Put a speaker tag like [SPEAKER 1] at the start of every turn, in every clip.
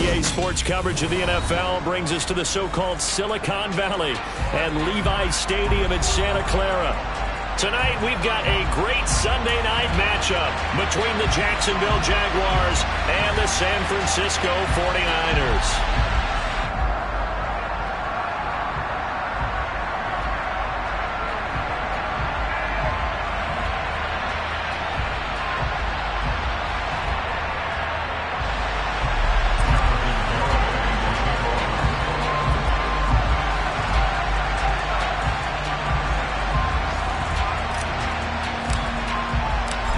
[SPEAKER 1] EA Sports coverage of the NFL brings us to the so-called Silicon Valley and Levi's Stadium in Santa Clara. Tonight, we've got a great Sunday night matchup between the Jacksonville Jaguars and the San Francisco 49ers.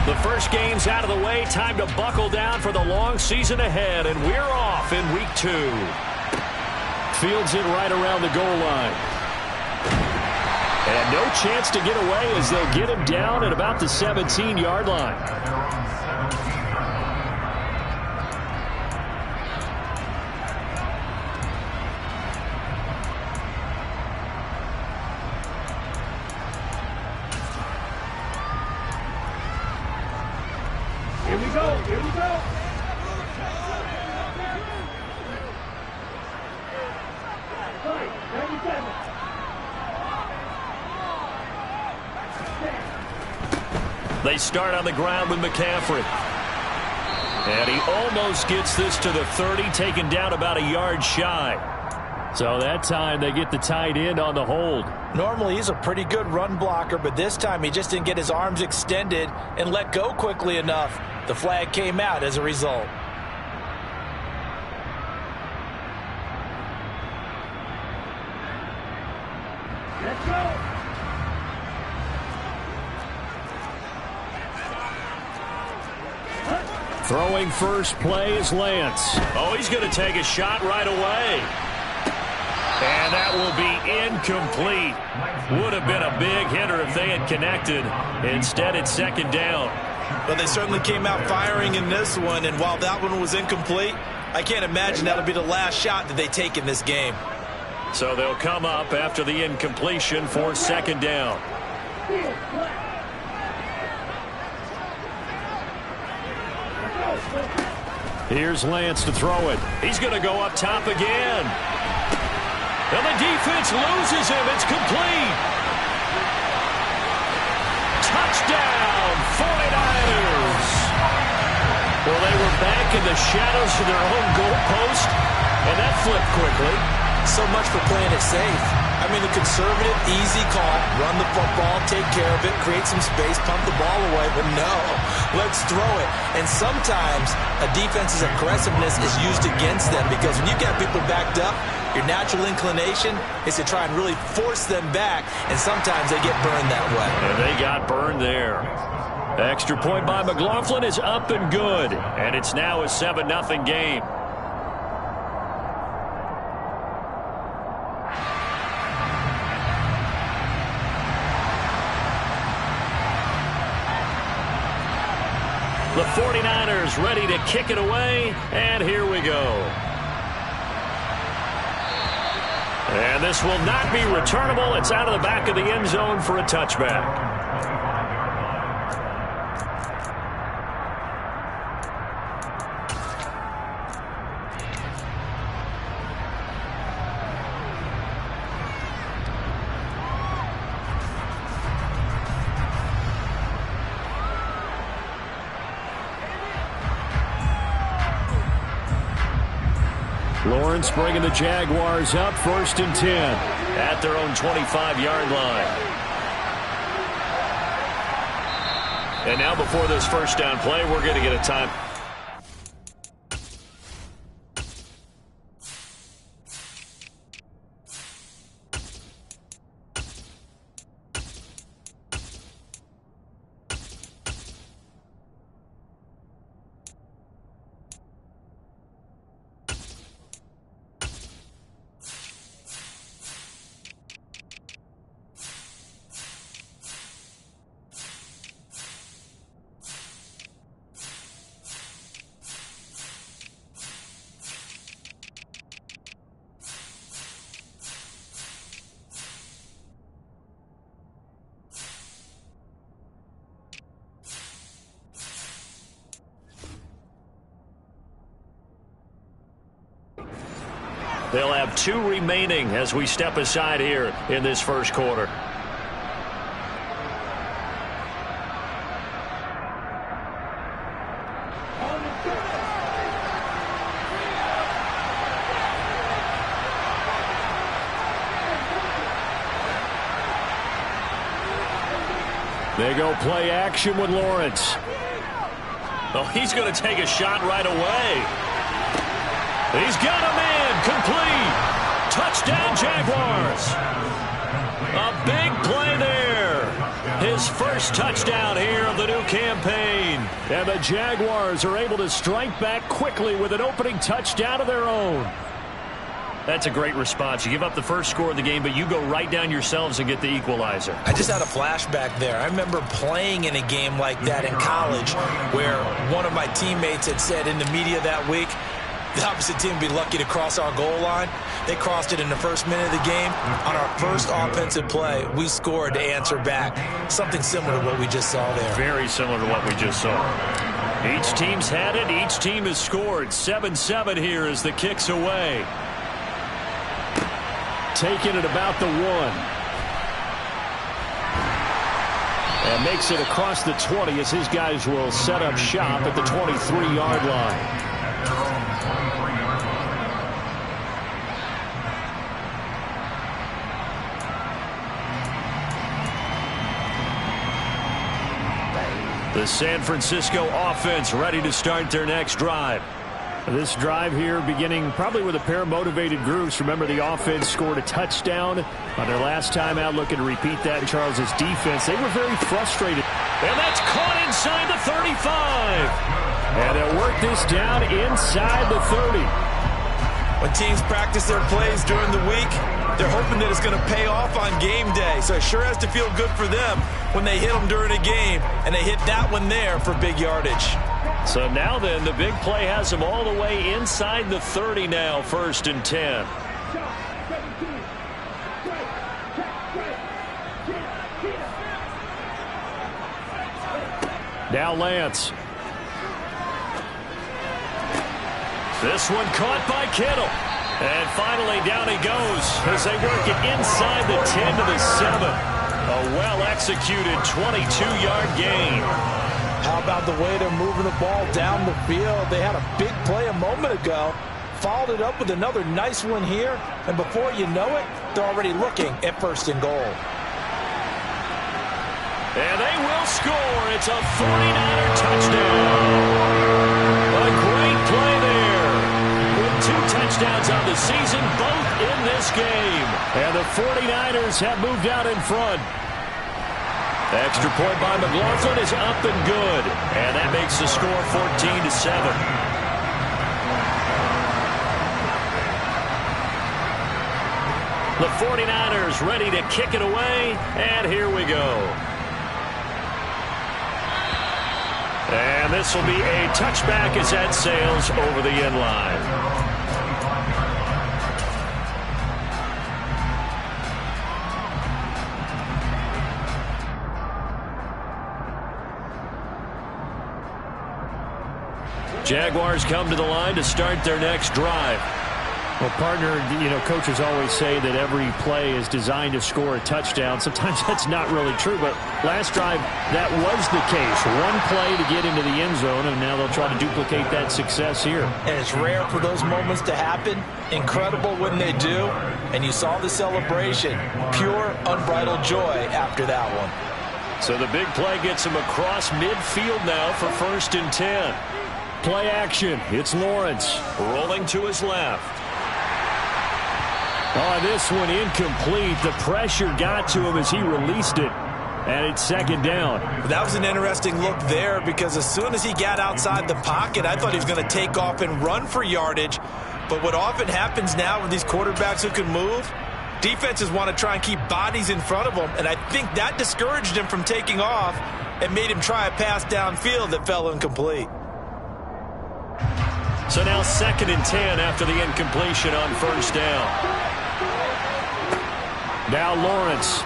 [SPEAKER 1] The first game's out of the way. Time to buckle down for the long season ahead, and we're off in week 2. Fields it right around the goal line. And no chance to get away as they'll get him down at about the 17-yard line.
[SPEAKER 2] Here we go.
[SPEAKER 1] They start on the ground with McCaffrey. And he almost gets this to the 30, taken down about a yard shy. So that time they get the tight end on the hold.
[SPEAKER 3] Normally he's a pretty good run blocker, but this time he just didn't get his arms extended and let go quickly enough. The flag came out as a result.
[SPEAKER 2] Let's go.
[SPEAKER 1] Throwing first play is Lance. Oh, he's going to take a shot right away. And that will be incomplete. Would have been a big hitter if they had connected. Instead, it's second down.
[SPEAKER 3] But they certainly came out firing in this one, and while that one was incomplete, I can't imagine that'll be the last shot that they take in this game.
[SPEAKER 1] So they'll come up after the incompletion for second down. Here's Lance to throw it. He's going to go up top again. And the defense loses him. It's complete. Touchdown, 49ers. Well, they were back in the shadows of their own goalpost, and that flipped quickly.
[SPEAKER 3] So much for playing it safe. I mean, the conservative, easy call, run the football, take care of it, create some space, pump the ball away, but no, let's throw it. And sometimes a defense's aggressiveness is used against them because when you got people backed up, your natural inclination is to try and really force them back, and sometimes they get burned that way.
[SPEAKER 1] And they got burned there. Extra point by McLaughlin is up and good, and it's now a 7-0 game. The 49ers ready to kick it away, and here we go. And this will not be returnable. It's out of the back of the end zone for a touchback. Lawrence bringing the Jaguars up 1st and 10 at their own 25-yard line. And now before this first down play, we're going to get a time. They'll have 2 remaining as we step aside here in this first quarter. They go play action with Lawrence. Oh, he's going to take a shot right away. He's got him in. Complete. Touchdown, Jaguars. A big play there. His first touchdown here of the new campaign. And the Jaguars are able to strike back quickly with an opening touchdown of their own. That's a great response. You give up the first score of the game, but you go right down yourselves and get the equalizer.
[SPEAKER 3] I just had a flashback there. I remember playing in a game like that in college where one of my teammates had said in the media that week, the opposite team would be lucky to cross our goal line. They crossed it in the first minute of the game. On our first offensive play, we scored to answer back. Something similar to what we just saw there.
[SPEAKER 1] Very similar to what we just saw. Each team's had it. Each team has scored. 7-7 here as the kick's away. Taking it about the 1. And makes it across the 20 as his guys will set up shop at the 23-yard line. The San Francisco offense ready to start their next drive. This drive here beginning probably with a pair of motivated groups. Remember, the offense scored a touchdown on their last time out. Looking to repeat that in Charles's defense. They were very frustrated. And that's caught inside the 35. And they'll work this down inside the 30.
[SPEAKER 3] When teams practice their plays during the week, they're hoping that it's going to pay off on game day. So it sure has to feel good for them when they hit them during a game. And they hit that one there for big yardage.
[SPEAKER 1] So now then, the big play has them all the way inside the 30 now, 1st and 10. Now Lance. This one caught by Kittle. And finally down he goes as they work it inside the 10 to the 7. A well-executed 22-yard gain.
[SPEAKER 3] How about the way they're moving the ball down the field? They had a big play a moment ago, followed it up with another nice one here, and before you know it, they're already looking at 1st and goal.
[SPEAKER 1] And they will score. It's a 49er touchdown. A great play there. With 2 touchdowns on the season, both in this game. And the 49ers have moved out in front. Extra point by McLaughlin is up and good. And that makes the score 14-7. The 49ers ready to kick it away. And here we go. And this will be a touchback as that sails over the end line. Jaguars come to the line to start their next drive. Well, partner, coaches always say that every play is designed to score a touchdown. Sometimes that's not really true, but last drive, that was the case. One play to get into the end zone, and now they'll try to duplicate that success here.
[SPEAKER 3] And it's rare for those moments to happen. Incredible when they do. And you saw the celebration. Pure, unbridled joy after that one.
[SPEAKER 1] So the big play gets him across midfield now for 1st and 10. Play action. It's Lawrence rolling to his left. Oh, this one incomplete. The pressure got to him as he released it. And it's 2nd down.
[SPEAKER 3] That was an interesting look there because as soon as he got outside the pocket, I thought he was going to take off and run for yardage. But what often happens now with these quarterbacks who can move, defenses want to try and keep bodies in front of them. And I think that discouraged him from taking off and made him try a pass downfield that fell incomplete.
[SPEAKER 1] So now 2nd and 10 after the incompletion on 1st down. Now Lawrence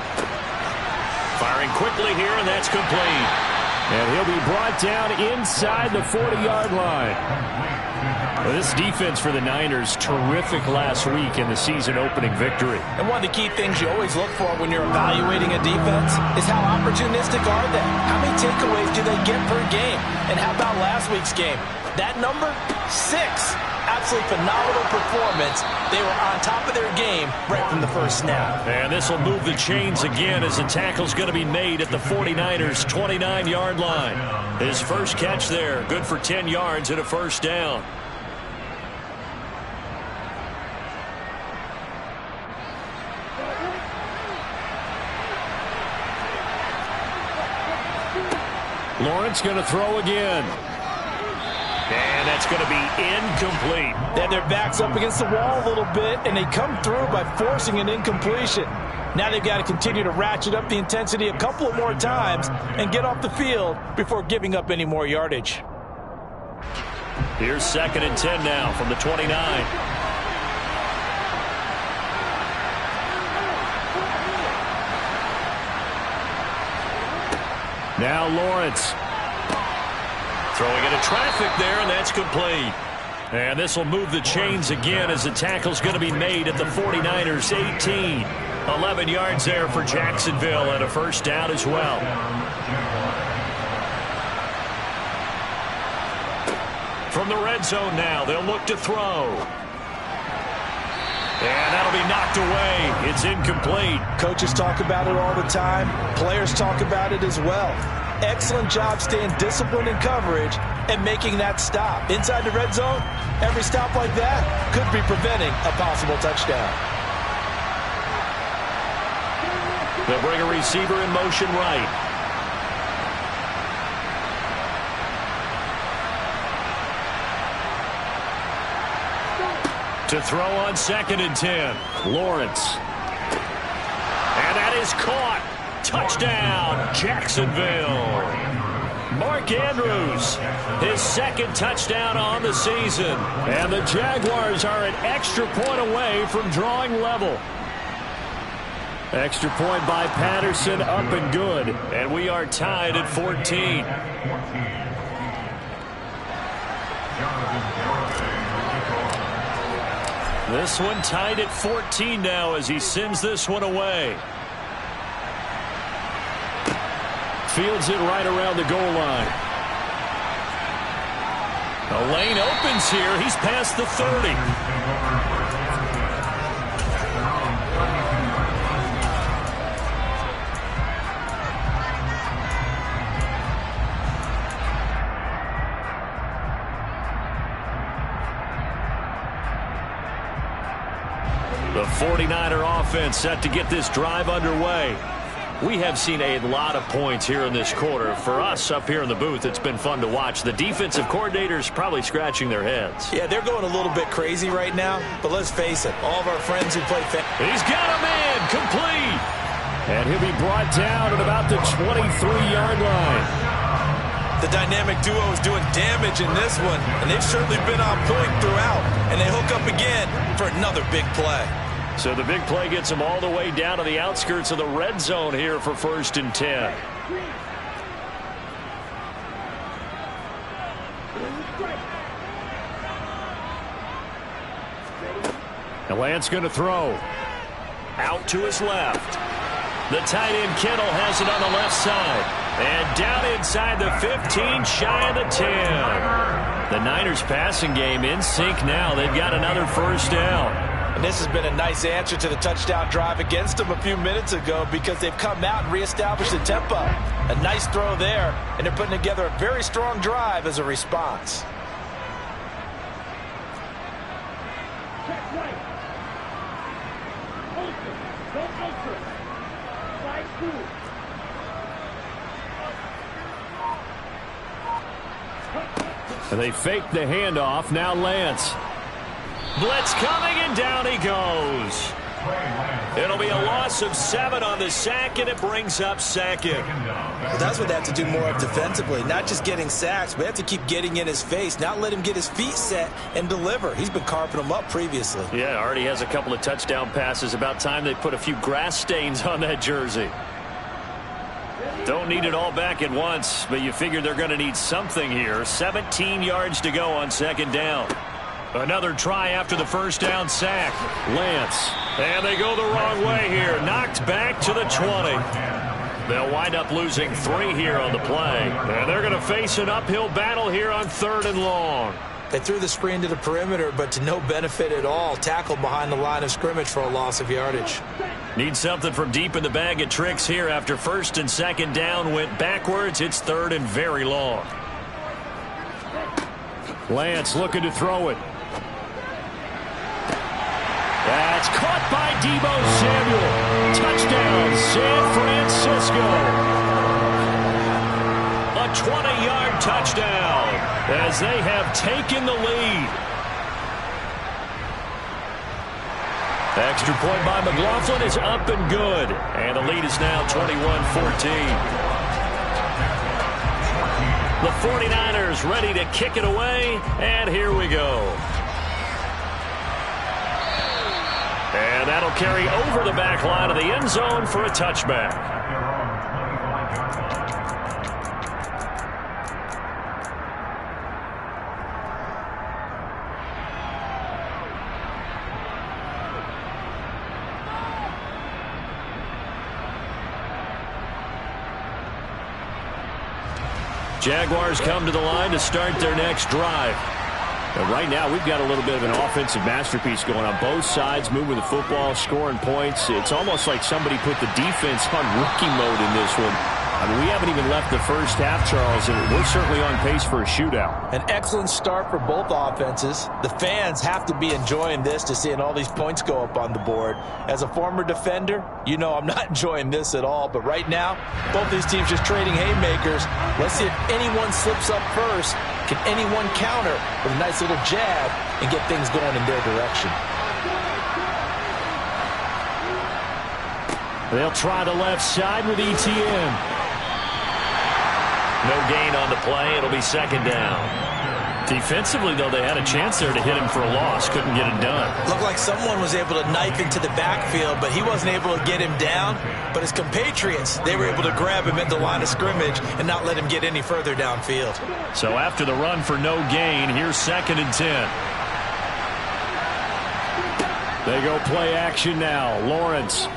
[SPEAKER 1] firing quickly here, and that's complete. And he'll be brought down inside the 40-yard line. Well, this defense for the Niners, terrific last week in the season-opening victory.
[SPEAKER 3] And one of the key things you always look for when you're evaluating a defense is how opportunistic are they? How many takeaways do they get per game? And how about last week's game? That number, 6. Absolutely phenomenal performance. They were on top of their game right from the first snap.
[SPEAKER 1] And this will move the chains again as the tackle's going to be made at the 49ers' 29-yard line. His first catch there, good for 10 yards and a first down. Lawrence going to throw again. And that's going to be incomplete.
[SPEAKER 3] They had their backs up against the wall a little bit, and they come through by forcing an incompletion. Now they've got to continue to ratchet up the intensity a couple of more times and get off the field before giving up any more yardage.
[SPEAKER 1] Here's 2nd and 10 now from the 29. Now Lawrence. Throwing into traffic there, and that's complete. And this will move the chains again as the tackle's going to be made at the 49ers' 18. 11 yards there for Jacksonville and a first down as well. From the red zone now, they'll look to throw. And that'll be knocked away. It's incomplete.
[SPEAKER 3] Coaches talk about it all the time. Players talk about it as well. Excellent job staying disciplined in coverage and making that stop. Inside the red zone, every stop like that could be preventing a possible touchdown.
[SPEAKER 1] They'll bring a receiver in motion right. To throw on 2nd and 10. Lawrence. And that is caught. Touchdown, Jacksonville. Mark Andrews, his 2nd touchdown on the season. And the Jaguars are an extra point away from drawing level. Extra point by Patterson, up and good. And we are tied at 14. This one tied at 14 now as he sends this one away. Fields it right around the goal line. The lane opens here. He's past the 30. The 49er offense set to get this drive underway. We have seen a lot of points here in this quarter. For us up here in the booth, it's been fun to watch. The defensive coordinators probably scratching their heads.
[SPEAKER 3] Yeah, they're going a little bit crazy right now, but let's face it, all of our friends who play
[SPEAKER 1] He's got him in, complete. And he'll be brought down at about the 23-yard line.
[SPEAKER 3] The dynamic duo is doing damage in this one, and they've certainly been on point throughout, and they hook up again for another big play.
[SPEAKER 1] So the big play gets them all the way down to the outskirts of the red zone here for 1st and 10. And Lance going to throw. Out to his left. The tight end Kittle has it on the left side. And down inside the 15, shy of the 10. The Niners passing game in sync now. They've got another first down.
[SPEAKER 3] And this has been a nice answer to the touchdown drive against them a few minutes ago because they've come out and reestablished the tempo. A nice throw there, and they're putting together a very strong drive as a response.
[SPEAKER 1] And they fake the handoff. Now Lance. Blitz coming, and down he goes. It'll be a loss of 7 on the sack, and it brings up 2nd.
[SPEAKER 3] Well, that's what they have to do more of defensively. Not just getting sacks, but they have to keep getting in his face, not let him get his feet set and deliver. He's been carving them up previously.
[SPEAKER 1] Yeah, already has a couple of touchdown passes. About time they put a few grass stains on that jersey. Don't need it all back at once, but you figure they're going to need something here. 17 yards to go on second down. Another try after the first down sack. Lance. And they go the wrong way here. Knocked back to the 20. They'll wind up losing 3 here on the play. And they're going to face an uphill battle here on 3rd and long.
[SPEAKER 3] They threw the screen to the perimeter, but to no benefit at all. Tackled behind the line of scrimmage for a loss of yardage.
[SPEAKER 1] Need something from deep in the bag of tricks here after 1st and 2nd down went backwards. It's 3rd and very long. Lance looking to throw it. That's caught by Deebo Samuel. Touchdown, San Francisco. A 20-yard touchdown as they have taken the lead. Extra point by McLaughlin is up and good. And the lead is now 21-14. The 49ers ready to kick it away. And here we go. And that'll carry over the back line of the end zone for a touchback. Jaguars come to the line to start their next drive. And right now, we've got a little bit of an offensive masterpiece going on both sides, moving the football, scoring points. It's almost like somebody put the defense on rookie mode in this one. I mean, we haven't even left the first half, Charles, and we're certainly on pace for a shootout.
[SPEAKER 3] An excellent start for both offenses. The fans have to be enjoying this to seeing all these points go up on the board. As a former defender, you know I'm not enjoying this at all. But right now, both these teams just trading haymakers. Let's see if anyone slips up first. Can anyone counter with a nice little jab and get things going in their direction?
[SPEAKER 1] They'll try the left side with ETN. No gain on the play. It'll be 2nd down. Defensively, though, they had a chance there to hit him for a loss. Couldn't get it done.
[SPEAKER 3] Looked like someone was able to knife into the backfield, but he wasn't able to get him down. But his compatriots, they were able to grab him at the line of scrimmage and not let him get any further downfield.
[SPEAKER 1] So after the run for no gain, here's 2nd and 10. They go play action now. Lawrence.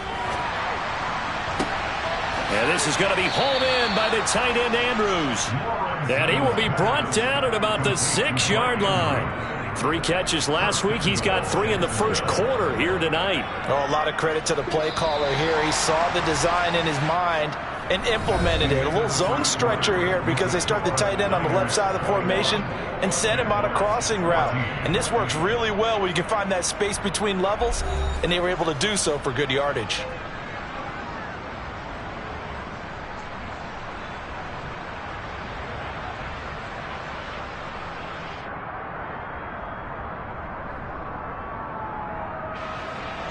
[SPEAKER 1] And this is going to be hauled in by the tight end Andrews. And he will be brought down at about the 6-yard line. 3 catches last week. He's got 3 in the first quarter here tonight.
[SPEAKER 3] Oh, a lot of credit to the play caller here. He saw the design in his mind and implemented it. A little zone stretcher here because they start the tight end on the left side of the formation and send him on a crossing route. And this works really well when you can find that space between levels, and they were able to do so for good yardage.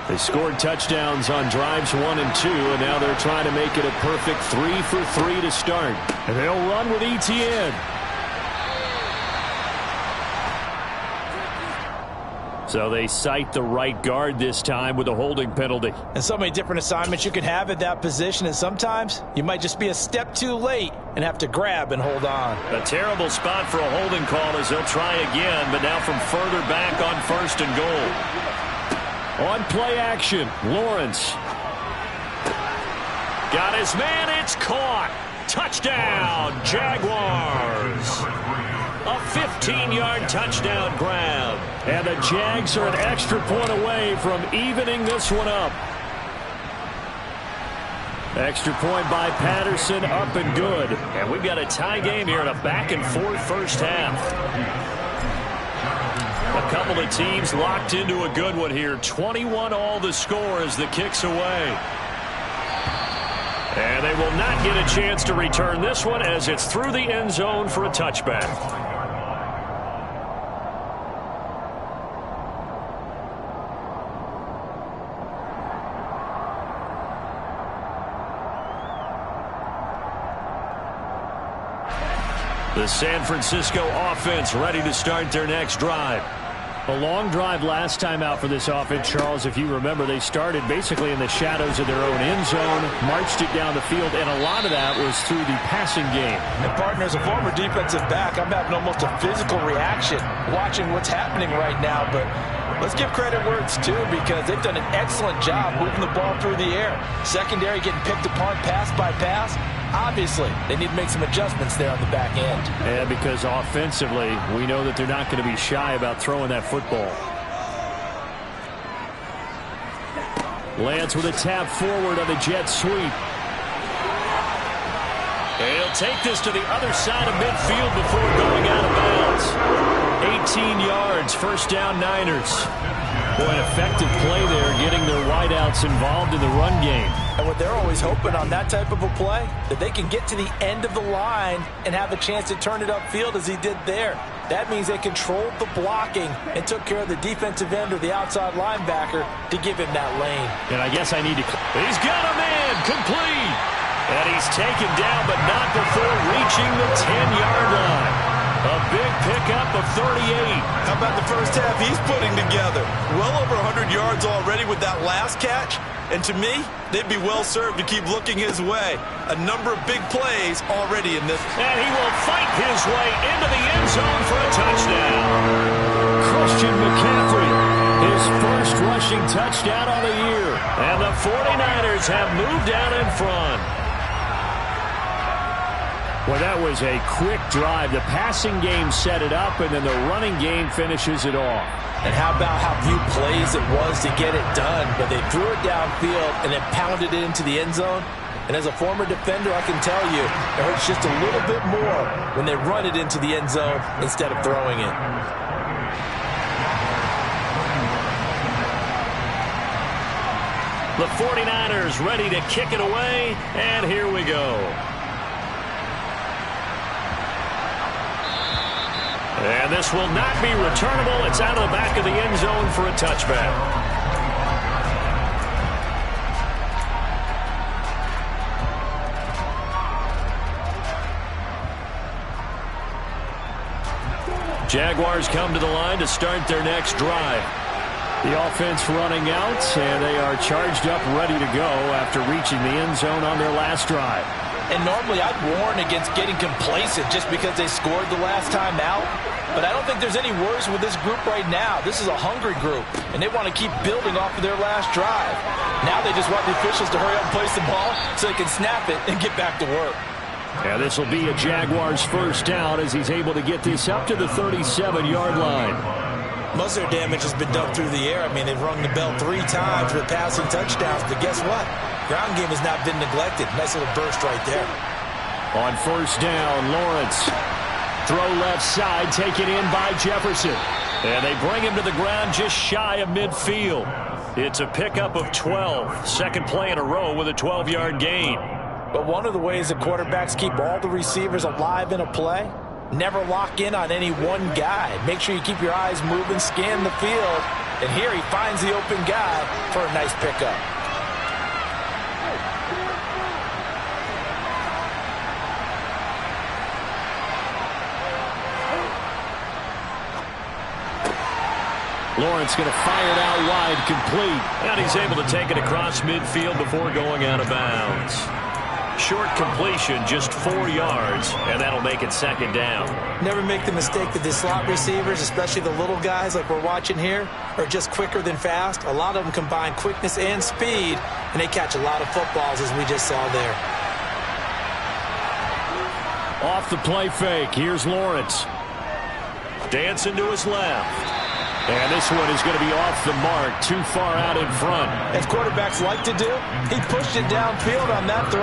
[SPEAKER 1] They scored touchdowns on drives 1 and 2, and now they're trying to make it a perfect 3 for 3 to start. And they'll run with ETN. So they cite the right guard this time with a holding penalty.
[SPEAKER 3] And so many different assignments you can have at that position, and sometimes you might just be a step too late and have to grab and hold on.
[SPEAKER 1] A terrible spot for a holding call as they'll try again, but now from further back on 1st and goal. On play action, Lawrence. Got his man, it's caught. Touchdown, Jaguars. A 15-yard touchdown grab. And the Jags are an extra point away from evening this one up. Extra point by Patterson, up and good. And we've got a tie game here in a back-and-forth first half. A couple of teams locked into a good one here. 21 all the score as the kick's away. And they will not get a chance to return this one as it's through the end zone for a touchback. The San Francisco offense ready to start their next drive. A long drive last time out for this offense, Charles. If you remember, they started basically in the shadows of their own end zone, marched it down the field, and a lot of that was through the passing game.
[SPEAKER 3] And, partner, as a former defensive back, I'm having almost a physical reaction watching what's happening right now. But let's give credit where it's due, because they've done an excellent job moving the ball through the air. Secondary getting picked apart pass by pass. Obviously, they need to make some adjustments there on the back end.
[SPEAKER 1] And because offensively, we know that they're not going to be shy about throwing that football. Lance with a tap forward on the jet sweep. And he'll take this to the other side of midfield before going out of bounds. 18 yards, first down, Niners. Boy, an effective play there, getting their wideouts involved in the run game.
[SPEAKER 3] And what they're always hoping on that type of a play, that they can get to the end of the line and have a chance to turn it upfield as he did there. That means they controlled the blocking and took care of the defensive end or the outside linebacker to give him that lane.
[SPEAKER 1] And I guess I need to... He's got a man, complete. And he's taken down, but not before reaching the 10-yard line. A big pickup of 38.
[SPEAKER 4] How about the first half he's putting together? Well over 100 yards already with that last catch. And to me, they'd be well served to keep looking his way. A number of big plays already in this.
[SPEAKER 1] And he will fight his way into the end zone for a touchdown. Christian McCaffrey, his first rushing touchdown of the year. And the 49ers have moved out in front. Well, that was a quick drive. The passing game set it up, and then the running game finishes it off.
[SPEAKER 3] And how about how few plays it was to get it done, but they threw it downfield and then pounded it into the end zone. And as a former defender, I can tell you, it hurts just a little bit more when they run it into the end zone instead of throwing it.
[SPEAKER 1] The 49ers ready to kick it away, and here we go. And this will not be returnable. It's out of the back of the end zone for a touchback. Jaguars come to the line to start their next drive. The offense running out, and they are charged up, ready to go after reaching the end zone on their last drive.
[SPEAKER 3] And normally I'd warn against getting complacent just because they scored the last time out. But I don't think there's any worries with this group right now. This is a hungry group, and they want to keep building off of their last drive. Now they just want the officials to hurry up and place the ball so they can snap it and get back to work.
[SPEAKER 1] Yeah, this will be a Jaguars first down as he's able to get this up to the 37-yard line.
[SPEAKER 3] Most of their damage has been done through the air. I mean, they've rung the bell 3 times with passing touchdowns, but guess what? Ground game has not been neglected. Nice little burst right there.
[SPEAKER 1] On first down, Lawrence. Throw left side, taken in by Jefferson. And they bring him to the ground just shy of midfield. It's a pickup of 12. Second play in a row with a 12-yard gain.
[SPEAKER 3] But one of the ways that quarterbacks keep all the receivers alive in a play, never lock in on any one guy. Make sure you keep your eyes moving, scan the field. And here he finds the open guy for a nice pickup.
[SPEAKER 1] Lawrence going to fire it out wide, complete. And he's able to take it across midfield before going out of bounds. Short completion, just 4 yards, and that'll make it second down.
[SPEAKER 3] Never make the mistake that the slot receivers, especially the little guys like we're watching here, are just quicker than fast. A lot of them combine quickness and speed, and they catch a lot of footballs, as we just saw there.
[SPEAKER 1] Off the play fake, here's Lawrence. Dancing to his left. And this one is going to be off the mark, too far out in front.
[SPEAKER 3] As quarterbacks like to do, he pushed it downfield on that throw.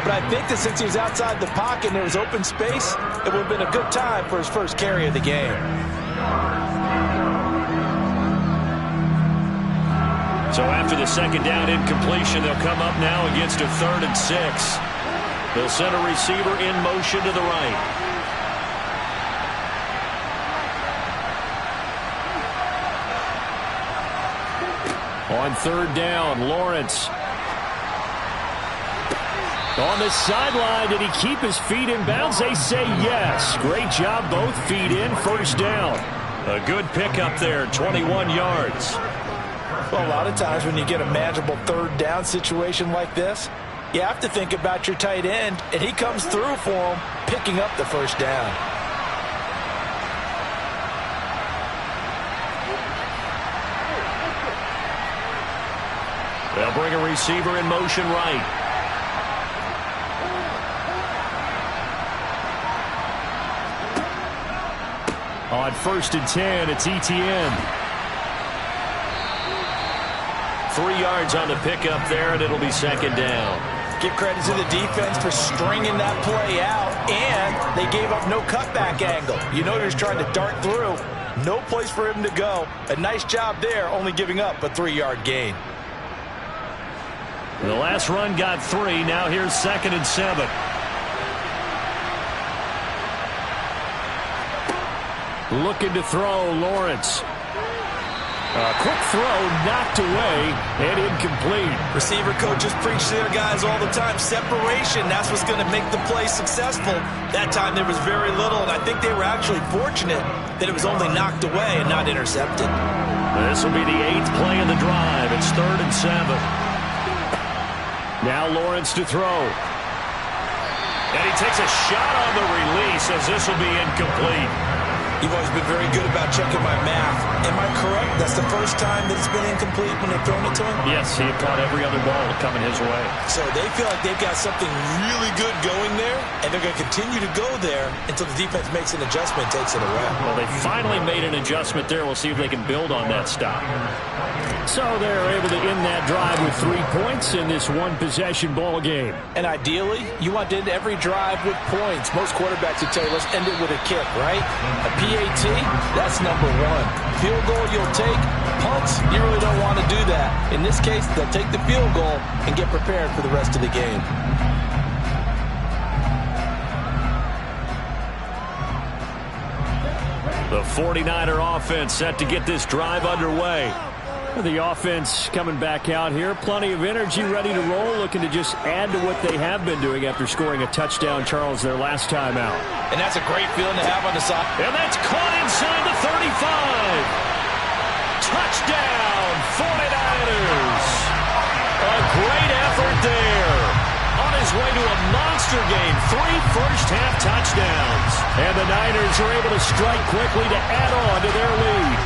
[SPEAKER 3] But I think that since he was outside the pocket and there was open space, it would have been a good time for his first carry of the game.
[SPEAKER 1] So after the second down incompletion, they'll come up now against a 3rd and 6. They'll send a receiver in motion to the right. On 3rd down, Lawrence. On the sideline, did he keep his feet in bounds? They say yes. Great job, both feet in, first down. A good pickup there, 21 yards.
[SPEAKER 3] Well, a lot of times when you get a manageable third down situation like this, you have to think about your tight end, and he comes through for him, picking up the first down.
[SPEAKER 1] They'll bring a receiver in motion right. On 1st and 10, it's ETN. 3 yards on the pickup there, and it'll be 2nd down.
[SPEAKER 3] Give credit to the defense for stringing that play out, and they gave up no cutback angle. You know, he was trying to dart through. No place for him to go. A nice job there, only giving up a 3-yard gain.
[SPEAKER 1] The last run got 3. Now here's 2nd and 7. Looking to throw, Lawrence. A quick throw, knocked away, and incomplete.
[SPEAKER 3] Receiver coaches preach to their guys all the time. Separation, that's what's going to make the play successful. That time there was very little, and I think they were actually fortunate that it was only knocked away and not intercepted.
[SPEAKER 1] This will be the 8th play of the drive. It's 3rd and 7. Now Lawrence to throw. And he takes a shot on the release as this will be incomplete.
[SPEAKER 3] You've always been very good about checking my math. Am I correct? That's the first time that it's been incomplete when they've thrown it to him?
[SPEAKER 1] Yes, he had caught every other ball coming his way.
[SPEAKER 3] So they feel like they've got something really good going there, and they're going to continue to go there until the defense makes an adjustment and takes it away.
[SPEAKER 1] Well, they finally made an adjustment there. We'll see if they can build on that stop. So they're able to end that drive with 3 points in this one-possession ball game.
[SPEAKER 3] And ideally, you want to end every drive with points. Most quarterbacks would tell you, let's end it with a kick, right? A PAT, that's number 1. Field goal you'll take. Punts, you really don't want to do that. In this case, they'll take the field goal and get prepared for the rest of the game.
[SPEAKER 1] The 49er offense set to get this drive underway. The offense coming back out here. Plenty of energy, ready to roll, looking to just add to what they have been doing after scoring a touchdown, Charles, their last time out.
[SPEAKER 3] And that's a great feeling to have on the side.
[SPEAKER 1] And that's caught inside the 35. Touchdown, 49ers. A great effort there. On his way to a monster game, 3 first-half touchdowns. And the Niners are able to strike quickly to add on to their lead.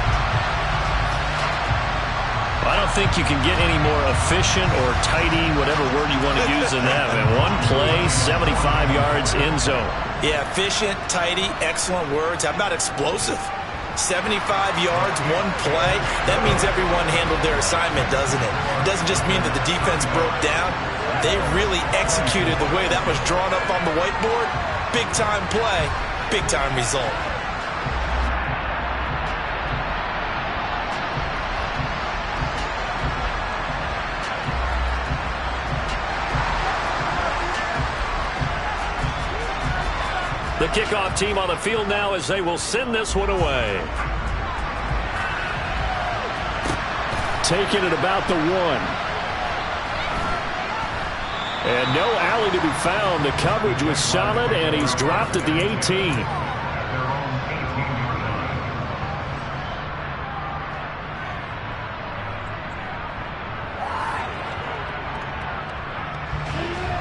[SPEAKER 1] I don't think you can get any more efficient or tidy, whatever word you want to use in that. Man, 1 play, 75 yards, end zone.
[SPEAKER 3] Yeah, efficient, tidy, excellent words. How about explosive? 75 yards, 1 play. That means everyone handled their assignment, doesn't it? It doesn't just mean that the defense broke down. They really executed the way that was drawn up on the whiteboard. Big-time play, big-time result.
[SPEAKER 1] The kickoff team on the field now as they will send this one away. Taking it about the 1. And no alley to be found. The coverage was solid, and he's dropped at the 18.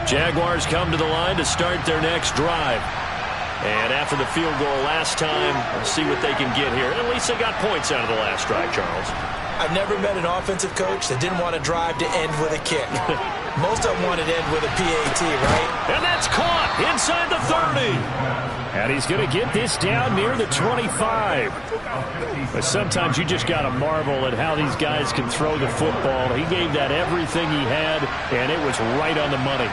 [SPEAKER 1] Jaguars come to the line to start their next drive. And after the field goal last time, we'll see what they can get here. At least they got points out of the last drive, Charles.
[SPEAKER 3] I've never met an offensive coach that didn't want to drive to end with a kick. Most of them wanted to end with a PAT, right?
[SPEAKER 1] And that's caught inside the 30. And he's going to get this down near the 25. But sometimes you just got to marvel at how these guys can throw the football. He gave that everything he had, and it was right on the money.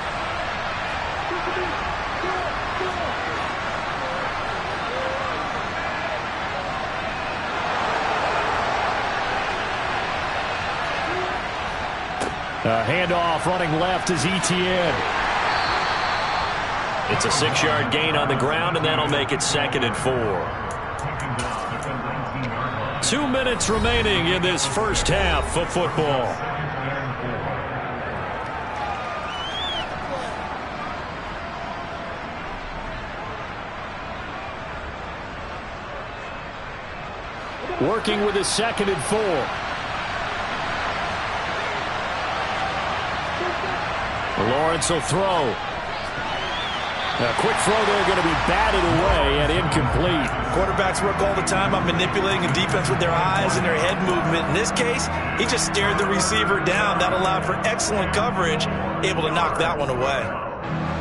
[SPEAKER 1] Handoff running left is ETN. It's a 6-yard gain on the ground, and that'll make it 2nd and 4. 2 minutes remaining in this first half of football. Working with a 2nd and 4. Lawrence will throw. A quick throw there, going to be batted away and incomplete.
[SPEAKER 4] Quarterbacks work all the time on manipulating a defense with their eyes and their head movement. In this case, he just stared the receiver down. That allowed for excellent coverage, able to knock that one away.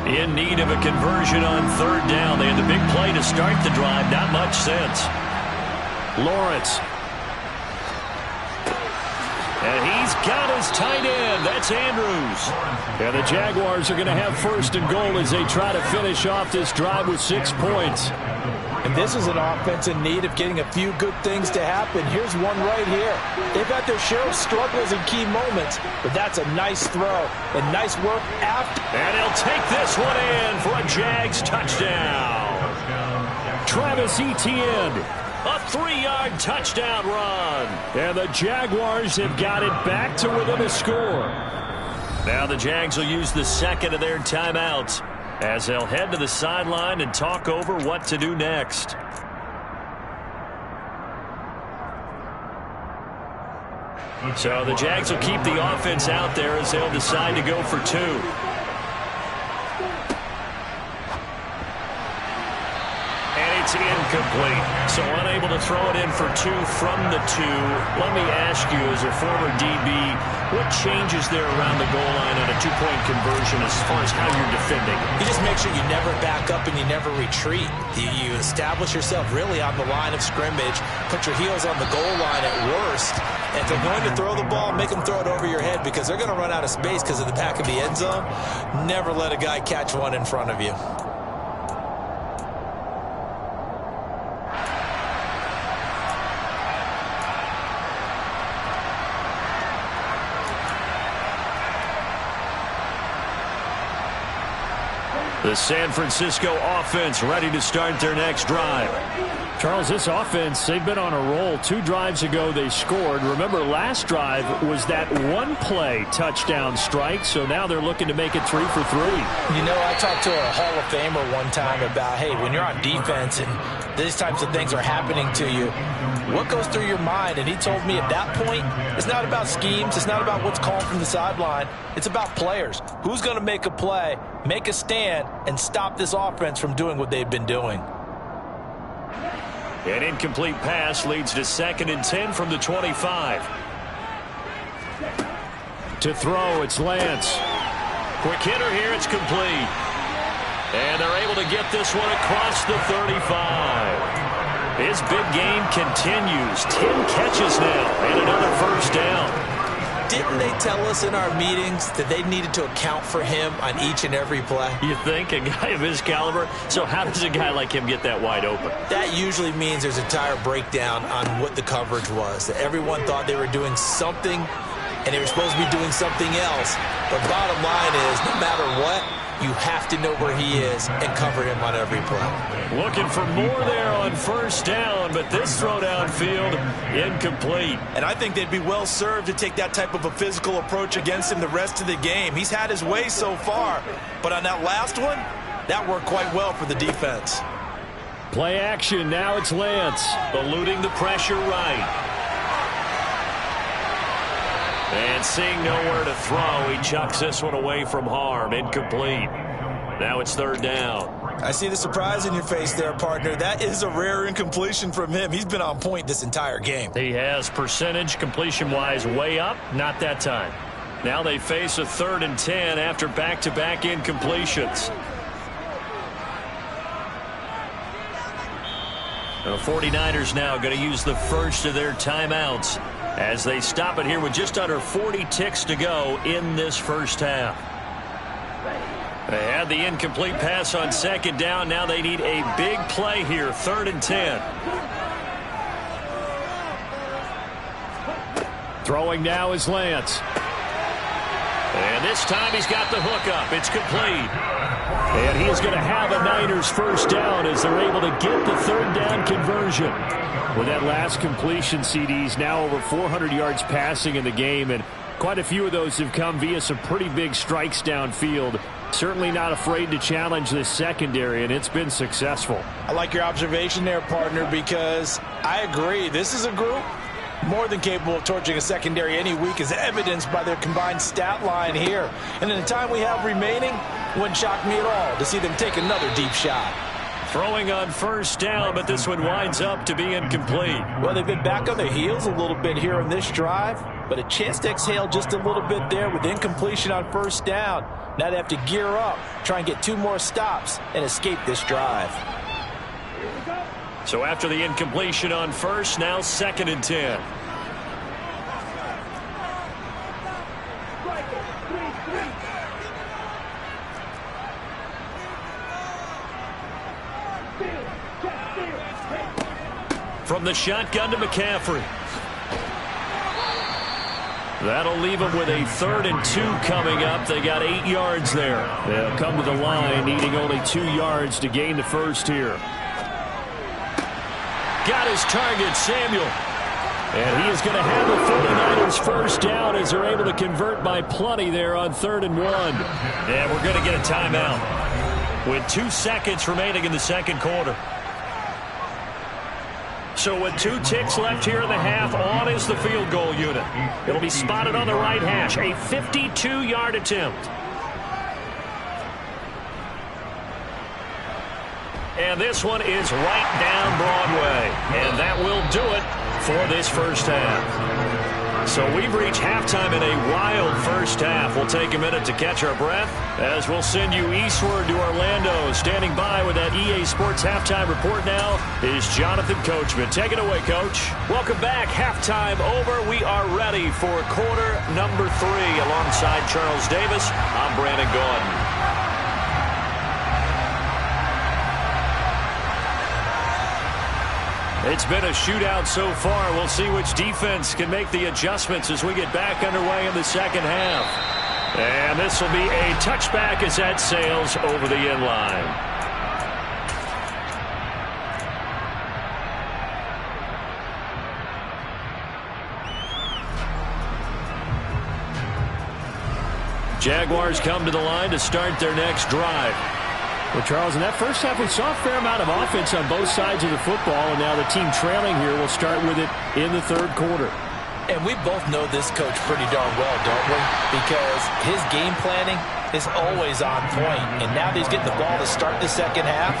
[SPEAKER 1] In need of a conversion on 3rd down. They had the big play to start the drive. Not much sense. Lawrence. And he's got his tight end. That's Andrews. And the Jaguars are going to have 1st and goal as they try to finish off this drive with 6 points.
[SPEAKER 3] And this is an offense in need of getting a few good things to happen. Here's one right here. They've got their share of struggles in key moments, but that's a nice throw and nice work after.
[SPEAKER 1] And he'll take this one in for a Jags touchdown. Travis Etienne. A 3-yard touchdown run. And the Jaguars have got it back to within a score. Now the Jags will use the 2nd of their timeouts as they'll head to the sideline and talk over what to do next. So the Jags will keep the offense out there as they'll decide to go for 2. It's incomplete. So unable to throw it in for 2 from the 2. Let me ask you, as a former DB, what changes there around the goal line on a 2-point conversion as far as how you're defending?
[SPEAKER 3] You just make sure you never back up and you never retreat. You establish yourself really on the line of scrimmage, put your heels on the goal line at worst. And if they're going to throw the ball, make them throw it over your head because they're going to run out of space because of the back of the end zone. Never let a guy catch one in front of you.
[SPEAKER 1] The San Francisco offense ready to start their next drive. Charles, this offense, they've been on a roll. 2 drives ago, they scored. Remember, last drive was that 1-play touchdown strike, so now they're looking to make it 3 for 3.
[SPEAKER 3] You know, I talked to a Hall of Famer one time about, hey, when you're on defense and these types of things are happening to you, what goes through your mind? And he told me at that point, it's not about schemes. It's not about what's called from the sideline. It's about players. Who's going to make a play, make a stand, and stop this offense from doing what they've been doing?
[SPEAKER 1] An incomplete pass leads to 2nd and 10 from the 25. To throw, it's Lance. Quick hitter here, it's complete. And they're able to get this one across the 35. His big game continues. 10 catches now and another 1st down.
[SPEAKER 3] Didn't they tell us in our meetings that they needed to account for him on each and every play?
[SPEAKER 1] You think? A guy of his caliber? So how does a guy like him get that wide open?
[SPEAKER 3] That usually means there's a entire breakdown on what the coverage was. That everyone thought they were doing something, and they were supposed to be doing something else. But bottom line is, no matter what, you have to know where he is and cover him on every play.
[SPEAKER 1] Looking for more there on 1st down, but this throw downfield incomplete.
[SPEAKER 4] And I think they'd be well served to take that type of a physical approach against him the rest of the game. He's had his way so far, but on that last one, that worked quite well for the defense.
[SPEAKER 1] Play action, now it's Lance, eluding the pressure right. And seeing nowhere to throw, he chucks this one away from harm. Incomplete. Now it's 3rd down.
[SPEAKER 3] I see the surprise in your face there, partner. That is a rare incompletion from him. He's been on point this entire game.
[SPEAKER 1] He has percentage completion-wise way up. Not that time. Now they face a 3rd and 10 after back-to-back incompletions. The 49ers now going to use the 1st of their timeouts as they stop it here with just under 40 ticks to go in this 1st half. They had the incomplete pass on 2nd down. Now they need a big play here, 3rd and 10. Throwing now is Lance. And this time he's got the hookup. It's complete. And he is going to have a Niners 1st down as they're able to get the 3rd down conversion. With that last completion, CD's now over 400 yards passing in the game. And Quite a few of those have come via some pretty big strikes downfield. Certainly not afraid to challenge this secondary, and it's been successful.
[SPEAKER 3] I like your observation there, partner, because I agree. This is a group more than capable of torching a secondary any week, as evidenced by their combined stat line here. And in the time we have remaining, wouldn't shock me at all to see them take another deep shot.
[SPEAKER 1] Throwing on first down, but this one winds up to be incomplete.
[SPEAKER 3] Well, they've been back on their heels a little bit here in this drive, but a chance to exhale just a little bit there with incompletion on first down. Now they have to gear up, try and get 2 more stops, and escape this drive.
[SPEAKER 1] So after the incompletion on first, now 2nd and 10. From the shotgun to McCaffrey. That'll leave them with a 3rd and 2 coming up. They got 8 yards there. They'll come to the line needing only 2 yards to gain the first here. Got his target, Samuel. And he is going to have the 49ers first down as they're able to convert by plenty there on 3rd and 1. And we're going to get a timeout with 2 seconds remaining in the second quarter. So with 2 ticks left here in the half, on is the field goal unit. It'll be spotted on the right hash. A 52-yard attempt. And this one is right down Broadway. And that will do it for this first half. So we've reached halftime in a wild first half. We'll take a minute to catch our breath as we'll send you eastward to Orlando. Standing by with that EA Sports halftime report now is Jonathan Coachman. Take it away, Coach. Welcome back. Halftime over. We are ready for quarter number 3. Alongside Charles Davis, I'm Brandon Gaudin. It's been a shootout so far. We'll see which defense can make the adjustments as we get back underway in the second half. And this will be a touchback as that sails over the end line. Jaguars come to the line to start their next drive. Well, Charles, in that first half, we saw a fair amount of offense on both sides of the football, and now the team trailing here will start with it in the third quarter.
[SPEAKER 3] And we both know this coach pretty darn well, don't we? Because his game planning is always on point. And now that he's getting the ball to start the second half,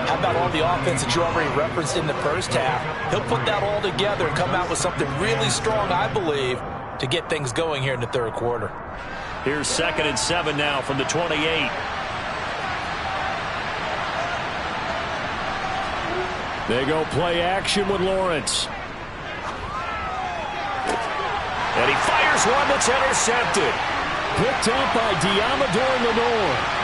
[SPEAKER 3] how about all the offense that you already referenced in the first half? He'll put that all together and come out with something really strong, I believe, to get things going here in the third quarter.
[SPEAKER 1] Here's 2nd and 7 now from the 28. They go play action with Lawrence. And he fires one that's intercepted. Picked up by Diamador Lenore.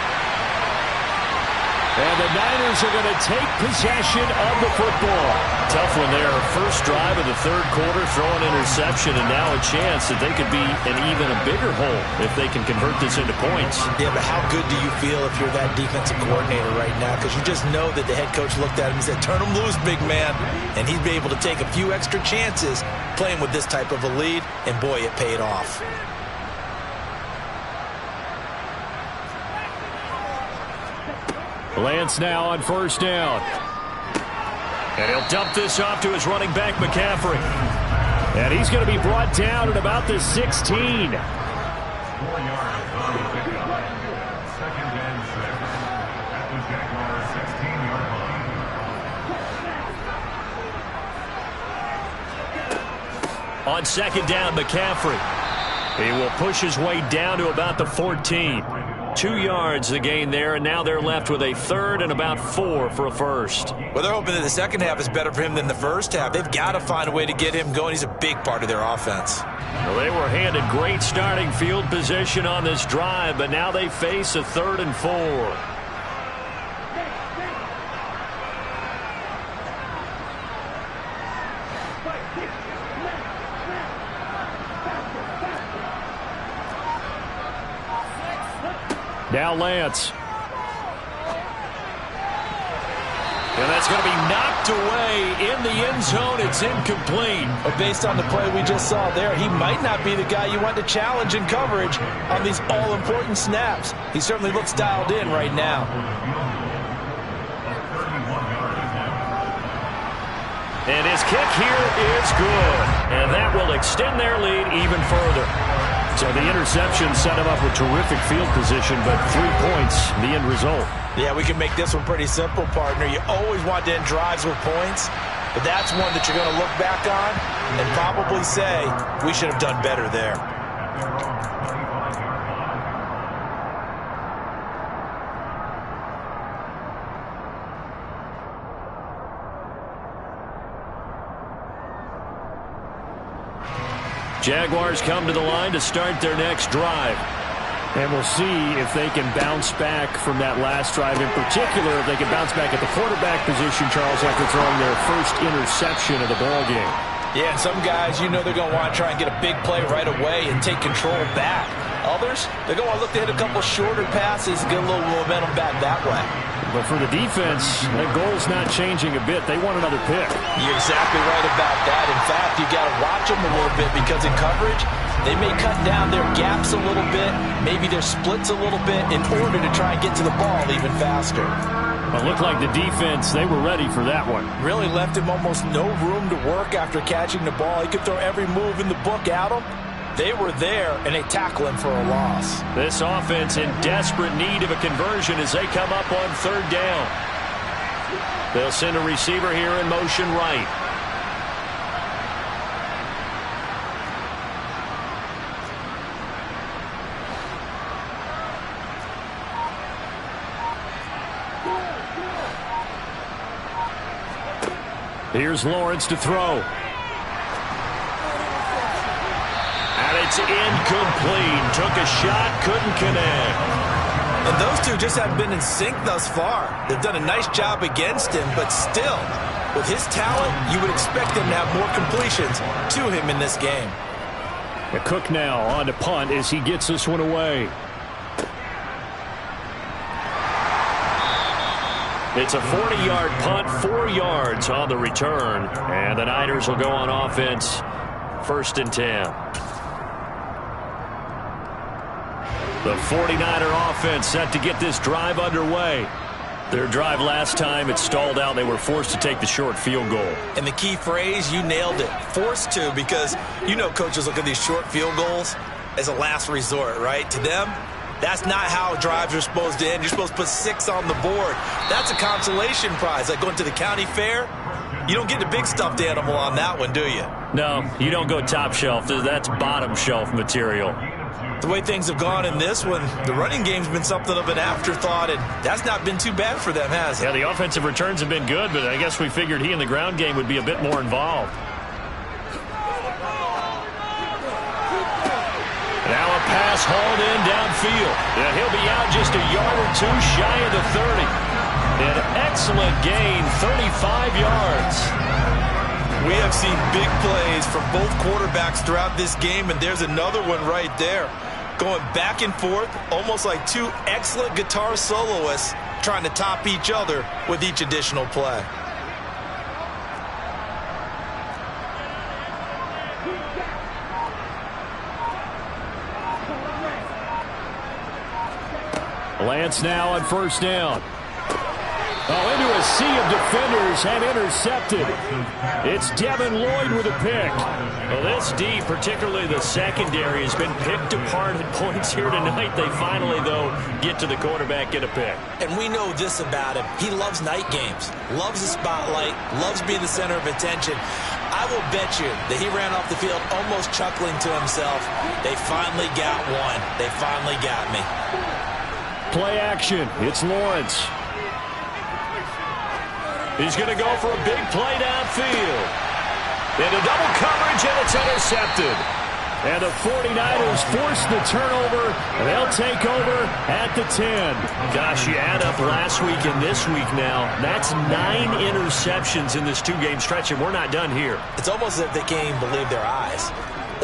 [SPEAKER 1] And the Niners are going to take possession of the football. Tough one there. First drive of the third quarter, throw an interception, and now a chance that they could be in even a bigger hole if they can convert this into points.
[SPEAKER 3] Yeah, but how good do you feel if you're that defensive coordinator right now? Because you just know that the head coach looked at him and said, turn him loose, big man. And he'd be able to take a few extra chances playing with this type of a lead, and boy, it paid off.
[SPEAKER 1] Lance now on first down. And he'll dump this off to his running back, McCaffrey. And he's going to be brought down at about the 16.
[SPEAKER 2] 4 yards on the pickup. 2nd and 7 at the Jaguars' 16-yard line.
[SPEAKER 1] On 2nd down, McCaffrey. He will push his way down to about the 14. 2 yards the gain there, and now they're left with a 3rd and about 4 for a first.
[SPEAKER 3] Well, they're hoping that the second half is better for him than the first half. They've got to find a way to get him going. He's a big part of their offense.
[SPEAKER 1] Well, they were handed great starting field position on this drive, but now they face a 3rd and 4. Now Lance. And that's going to be knocked away in the end zone. It's incomplete.
[SPEAKER 3] But based on the play we just saw there, he might not be the guy you want to challenge in coverage on these all-important snaps. He certainly looks dialed in right now.
[SPEAKER 1] And his kick here is good. And that will extend their lead even further. So the interception set him up with terrific field position, but 3 points, the end result.
[SPEAKER 3] Yeah, we can make this one pretty simple, partner. You always want to end drives with points, but that's one that you're going to look back on and probably say, we should have done better there.
[SPEAKER 1] Jaguars come to the line to start their next drive. And we'll see if they can bounce back from that last drive. In particular, if they can bounce back at the quarterback position, Charles, after throwing their first interception of the ballgame.
[SPEAKER 3] Yeah, and some guys, you know they're going to want to try and get a big play right away and take control back. Others, they're going to look to hit a couple shorter passes and get a little momentum back that way.
[SPEAKER 1] But for the defense, that goal's not changing a bit. They want another pick.
[SPEAKER 3] You're exactly right about that. In fact, you got to watch them a little bit because in coverage, they may cut down their gaps a little bit, maybe their splits a little bit in order to try and get to the ball even faster.
[SPEAKER 1] It looked like the defense, they were ready for that one.
[SPEAKER 3] Really left him almost no room to work after catching the ball. He could throw every move in the book at him. They were there, and they tackle him for a loss.
[SPEAKER 1] This offense in desperate need of a conversion as they come up on third down. They'll send a receiver here in motion right. Here's Lawrence to throw. And it's incomplete. Took a shot, couldn't connect.
[SPEAKER 3] And those two just haven't been in sync thus far. They've done a nice job against him, but still, with his talent, you would expect him to have more completions to him in this game.
[SPEAKER 1] Cook now on to punt as he gets this one away. It's a 40-yard punt, 4 yards on the return. And the Niners will go on offense, 1st and 10. The 49er offense set to get this drive underway. Their drive last time, it stalled out. They were forced to take the short field goal.
[SPEAKER 3] And the key phrase, you nailed it, forced to, because you know coaches look at these short field goals as a last resort, right? To them, that's not how drives are supposed to end. You're supposed to put 6 on the board. That's a consolation prize. Like going to the county fair, you don't get the big stuffed animal on that one, do you?
[SPEAKER 1] No, you don't go top shelf. That's bottom shelf material.
[SPEAKER 3] The way things have gone in this one, the running game's been something of an afterthought, and that's not been too bad for them, has it?
[SPEAKER 1] Yeah, the offensive returns have been good, but I guess we figured he in the ground game would be a bit more involved. Now a pass hauled in downfield. And he'll be out just a yard or two shy of the 30. An excellent gain, 35 yards.
[SPEAKER 3] We have seen big plays from both quarterbacks throughout this game, and there's another one right there. Going back and forth, almost like two excellent guitar soloists trying to top each other with each additional play.
[SPEAKER 1] Lance now on 1st down. Oh, into a sea of defenders and intercepted. It's Devin Lloyd with a pick. Well, this D, particularly the secondary, has been picked apart at points here tonight. They finally, though, get to the quarterback, get a pick.
[SPEAKER 3] And we know this about him. He loves night games, loves the spotlight, loves being the center of attention. I will bet you that he ran off the field almost chuckling to himself. They finally got one. They finally got me.
[SPEAKER 1] Play action. It's Lawrence. He's going to go for a big play downfield. Into double coverage, and it's intercepted. And the 49ers force the turnover. They'll take over at the 10. Gosh, you add up last week and this week now. That's 9 interceptions in this 2-game stretch, and we're not done here.
[SPEAKER 3] It's almost as if they can't even believe their eyes.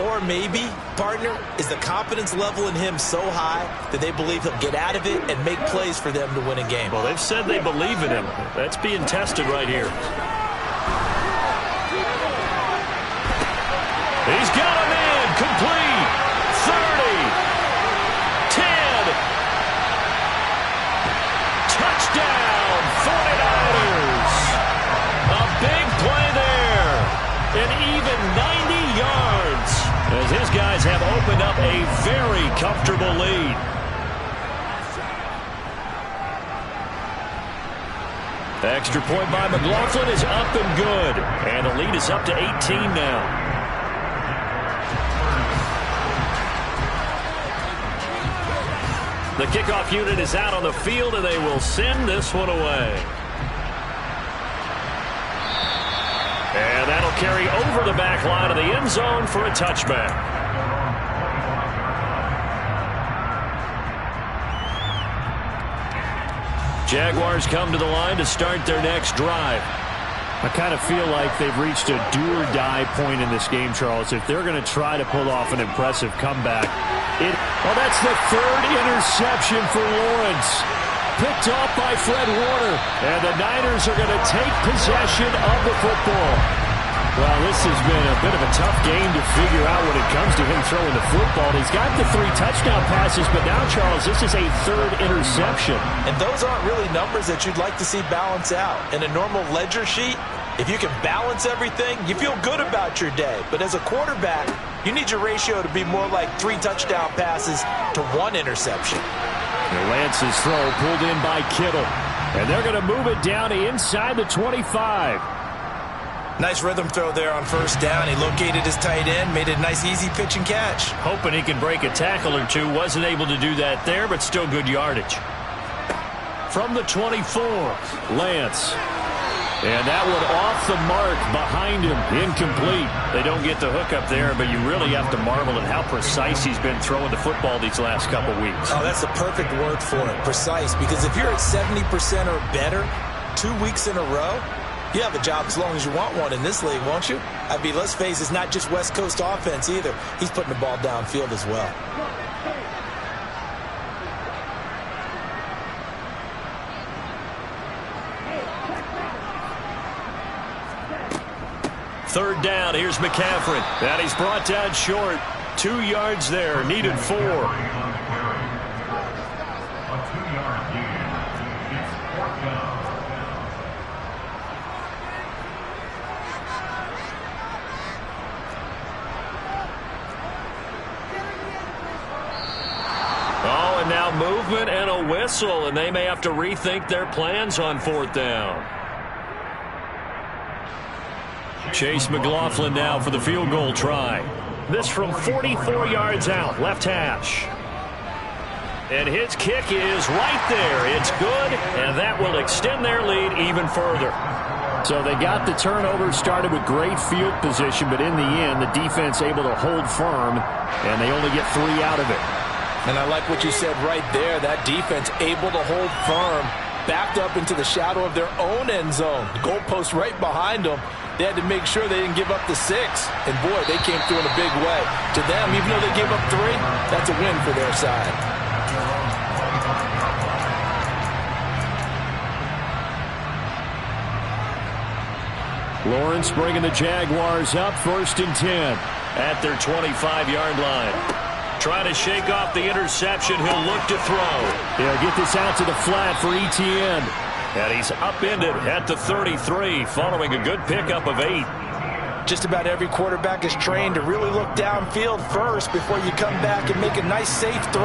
[SPEAKER 3] Or maybe, partner, is the confidence level in him so high that they believe he'll get out of it and make plays for them to win a game.
[SPEAKER 1] Well, they've said they believe in him. That's being tested right here. He's got a man complete. 30. 10. Touchdown, 49ers. A big play there. An even 90 yards. As his guys have opened up a very comfortable lead. Extra point by McLaughlin is up and good. And the lead is up to 18 now. The kickoff unit is out on the field, and they will send this one away. And that'll carry over the back line of the end zone for a touchback. Jaguars come to the line to start their next drive. I kind of feel like they've reached a do-or-die point in this game, Charles. If they're going to try to pull off an impressive comeback, well, that's the third interception for Lawrence. Picked off by Fred Warner. And the Niners are going to take possession of the football. Well, this has been a bit of a tough game to figure out when it comes to him throwing the football. He's got the 3 touchdown passes, but now, Charles, this is a third interception.
[SPEAKER 3] And those aren't really numbers that you'd like to see balance out. In a normal ledger sheet, if you can balance everything, you feel good about your day. But as a quarterback, you need your ratio to be more like 3 touchdown passes to 1 interception.
[SPEAKER 1] Lance's throw pulled in by Kittle. And they're going to move it down to inside the 25.
[SPEAKER 3] Nice rhythm throw there on first down. He located his tight end, made a nice easy pitch and catch.
[SPEAKER 1] Hoping he could break a tackle or two. Wasn't able to do that there, but still good yardage. From the 24, Lance. And that one off the mark behind him. Incomplete. They don't get the hook up there, but you really have to marvel at how precise he's been throwing the football these last couple weeks.
[SPEAKER 3] Oh, that's the perfect word for it, precise. Because if you're at 70% or better 2 weeks in a row, you have a job as long as you want one in this league, won't you? I mean, let's face it, it's not just West Coast offense either. He's putting the ball downfield as well.
[SPEAKER 1] Third down, here's McCaffrey. And he's brought down short. 2 yards there, needed 4.
[SPEAKER 2] A 2-yard gain. It's 4th down.
[SPEAKER 1] Oh, and now movement and a whistle, and they may have to rethink their plans on 4th down. Chase McLaughlin now for the field goal try. This from 44 yards out, left hash. And his kick is right there. It's good, and that will extend their lead even further. So they got the turnover, started with great field position, but in the end, the defense able to hold firm, and they only get 3 out of it.
[SPEAKER 3] And I like what you said right there. That defense able to hold firm, backed up into the shadow of their own end zone. The goalpost right behind them. They had to make sure they didn't give up the 6. And, boy, they came through in a big way. To them, even though they gave up 3, that's a win for their side.
[SPEAKER 1] Lawrence bringing the Jaguars up 1st and 10 at their 25-yard line. Trying to shake off the interception. He'll look to throw. He'll get this out to the flat for Etienne. And he's upended at the 33 following a good pickup of 8.
[SPEAKER 3] Just about every quarterback is trained to really look downfield first before you come back and make a nice, safe throw.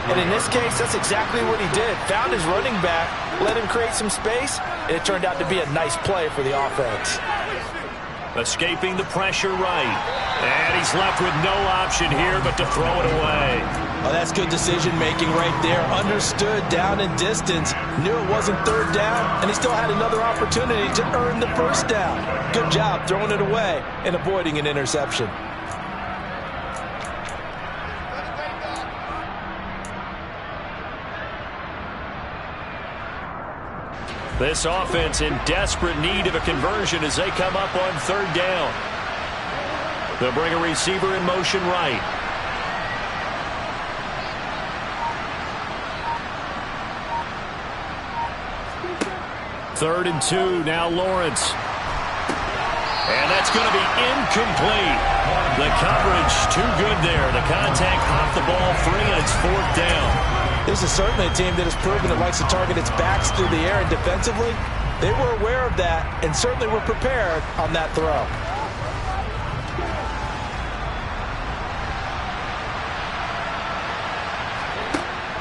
[SPEAKER 3] And in this case, that's exactly what he did. Found his running back, let him create some space, and it turned out to be a nice play for the offense.
[SPEAKER 1] Escaping the pressure right. And he's left with no option here but to throw it away.
[SPEAKER 3] Oh, that's good decision-making right there. Understood down and distance. Knew it wasn't 3rd down, and he still had another opportunity to earn the 1st down. Good job throwing it away and avoiding an interception.
[SPEAKER 1] This offense in desperate need of a conversion as they come up on 3rd down. They'll bring a receiver in motion right. Third and 2, now Lawrence. And that's going to be incomplete. The coverage too good there. The contact off the ball free, and it's 4th down.
[SPEAKER 3] This is certainly a team that has proven it likes to target its backs through the air, and defensively, they were aware of that and certainly were prepared on that throw.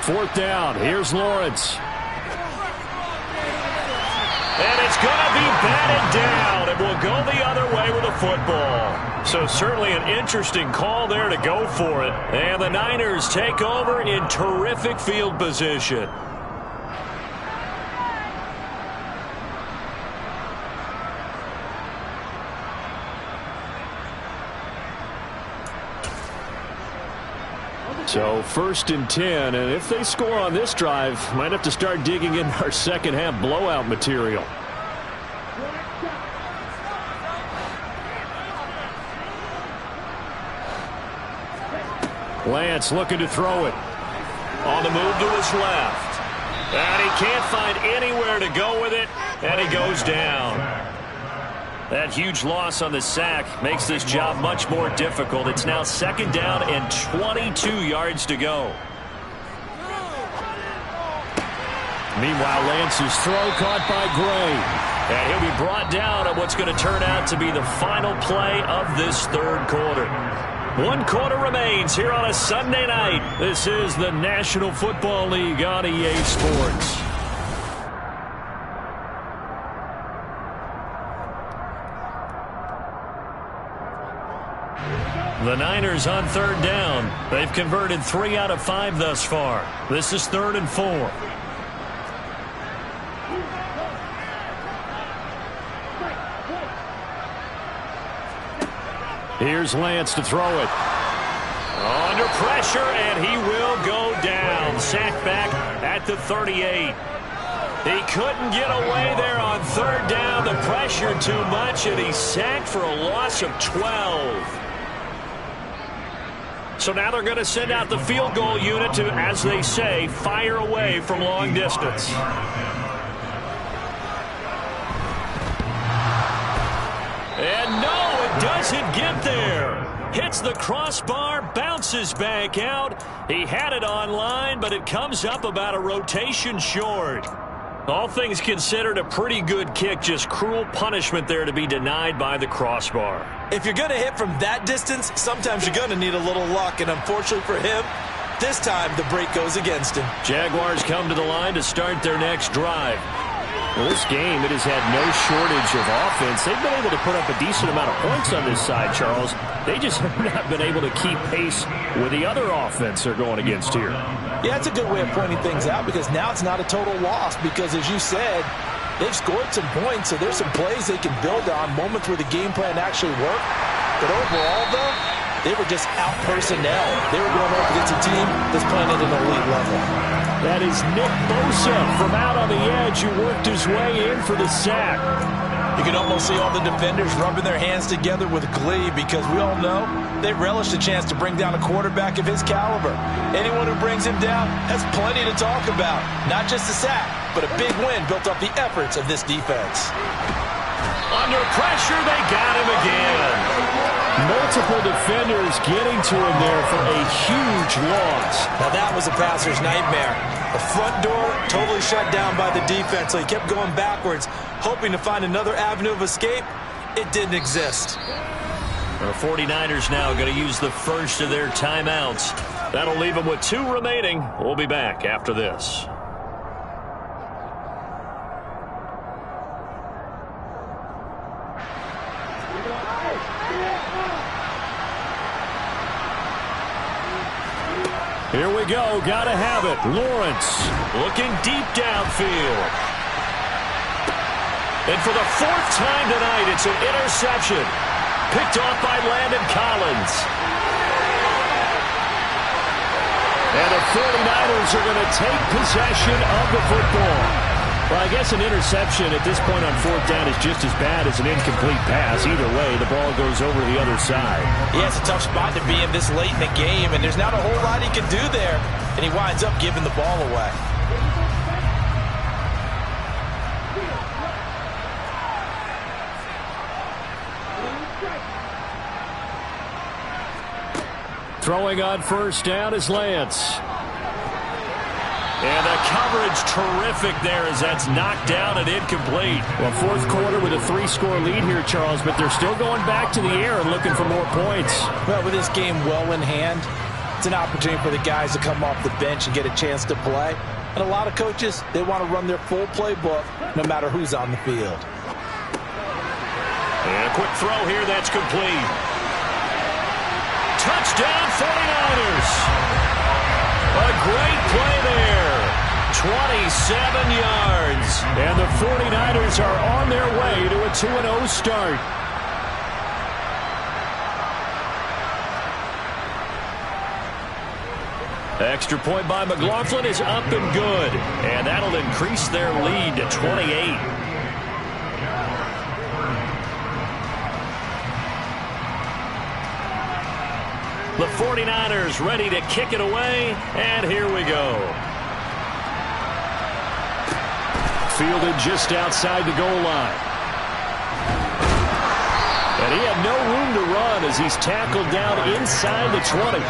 [SPEAKER 1] Fourth down. Here's Lawrence. And it's going to be batted down, and will go the other way with the football. So certainly an interesting call there to go for it. And the Niners take over in terrific field position. So 1st and 10, and if they score on this drive, might have to start digging in our second half blowout material. Lance looking to throw it. On the move to his left. And he can't find anywhere to go with it, and he goes down. That huge loss on the sack makes this job much more difficult. It's now 2nd down and 22 yards to go. Meanwhile, Lance's throw caught by Gray. And he'll be brought down at what's going to turn out to be the final play of this 3rd quarter. 1 quarter remains here on a Sunday night. This is the National Football League on EA Sports. The Niners on 3rd down. They've converted 3 out of 5 thus far. This is 3rd and 4. Here's Lance to throw it. Under pressure, and he will go down. Sacked back at the 38. He couldn't get away there on 3rd down. The pressure too much, and he's sacked for a loss of 12. So now they're going to send out the field goal unit to, as they say, fire away from long distance. And no, it doesn't get there. Hits the crossbar, bounces back out. He had it on line, but it comes up about a rotation short. All things considered, a pretty good kick, just cruel punishment there to be denied by the crossbar.
[SPEAKER 3] If you're going to hit from that distance, sometimes you're going to need a little luck, and unfortunately for him, this time the break goes against him.
[SPEAKER 1] Jaguars come to the line to start their next drive. Well, this game, it has had no shortage of offense. They've been able to put up a decent amount of points on this side, Charles. They just have not been able to keep pace with the other offense they're going against here.
[SPEAKER 3] Yeah, it's a good way of pointing things out because now it's not a total loss because, as you said, they've scored some points, so there's some plays they can build on, moments where the game plan actually worked. But overall, though, they were just out-personnel. They were going up against a team that's playing at an elite level.
[SPEAKER 1] That is Nick Bosa from out on the edge who worked his way in for the sack.
[SPEAKER 3] You can almost see all the defenders rubbing their hands together with glee because we all know they relish the chance to bring down a quarterback of his caliber. Anyone who brings him down has plenty to talk about. Not just a sack, but a big win built off the efforts of this defense.
[SPEAKER 1] Under pressure, they got him again. Multiple defenders getting to him there for a huge loss.
[SPEAKER 3] Now that was a passer's nightmare. The front door totally shut down by the defense, so he kept going backwards, hoping to find another avenue of escape. It didn't exist.
[SPEAKER 1] The 49ers now going to use the first of their timeouts. That'll leave them with 2 remaining. We'll be back after this. Here we go. Gotta have it. Lawrence looking deep downfield. And for the 4th time tonight, it's an interception. Picked off by Landon Collins. And the 49ers are going to take possession of the football. Well, I guess an interception at this point on fourth down is just as bad as an incomplete pass. Either way, the ball goes over the other side.
[SPEAKER 3] Yeah, it's a tough spot to be in this late in the game, and there's not a whole lot he can do there, and he winds up giving the ball away.
[SPEAKER 1] Throwing on first down is Lance. And the coverage terrific there as that's knocked down and incomplete. Well, fourth quarter with a 3-score lead here, Charles, but they're still going back to the air and looking for more points.
[SPEAKER 3] Well, with this game well in hand, it's an opportunity for the guys to come off the bench and get a chance to play. And a lot of coaches, they want to run their full playbook no matter who's on the field.
[SPEAKER 1] And a quick throw here, that's complete. Touchdown 49ers. A great play there. 27 yards. And the 49ers are on their way to a 2-0 start. Extra point by McLaughlin is up and good. And that'll increase their lead to 28. The 49ers ready to kick it away, and here we go. Fielded just outside the goal line. And he had no room to run as he's tackled down inside the 20.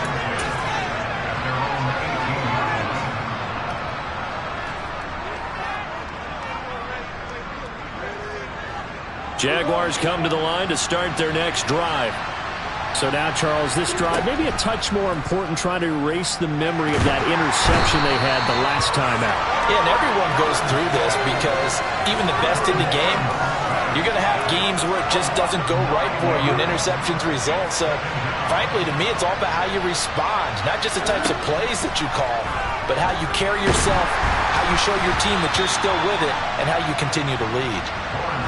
[SPEAKER 1] Jaguars come to the line to start their next drive. So now, Charles, this drive maybe a touch more important, trying to erase the memory of that interception they had the last time out.
[SPEAKER 3] Yeah, and everyone goes through this because even the best in the game, you're going to have games where it just doesn't go right for you and interceptions result. So, frankly, to me, it's all about how you respond, not just the types of plays that you call, but how you carry yourself, how you show your team that you're still with it, and how you continue to lead.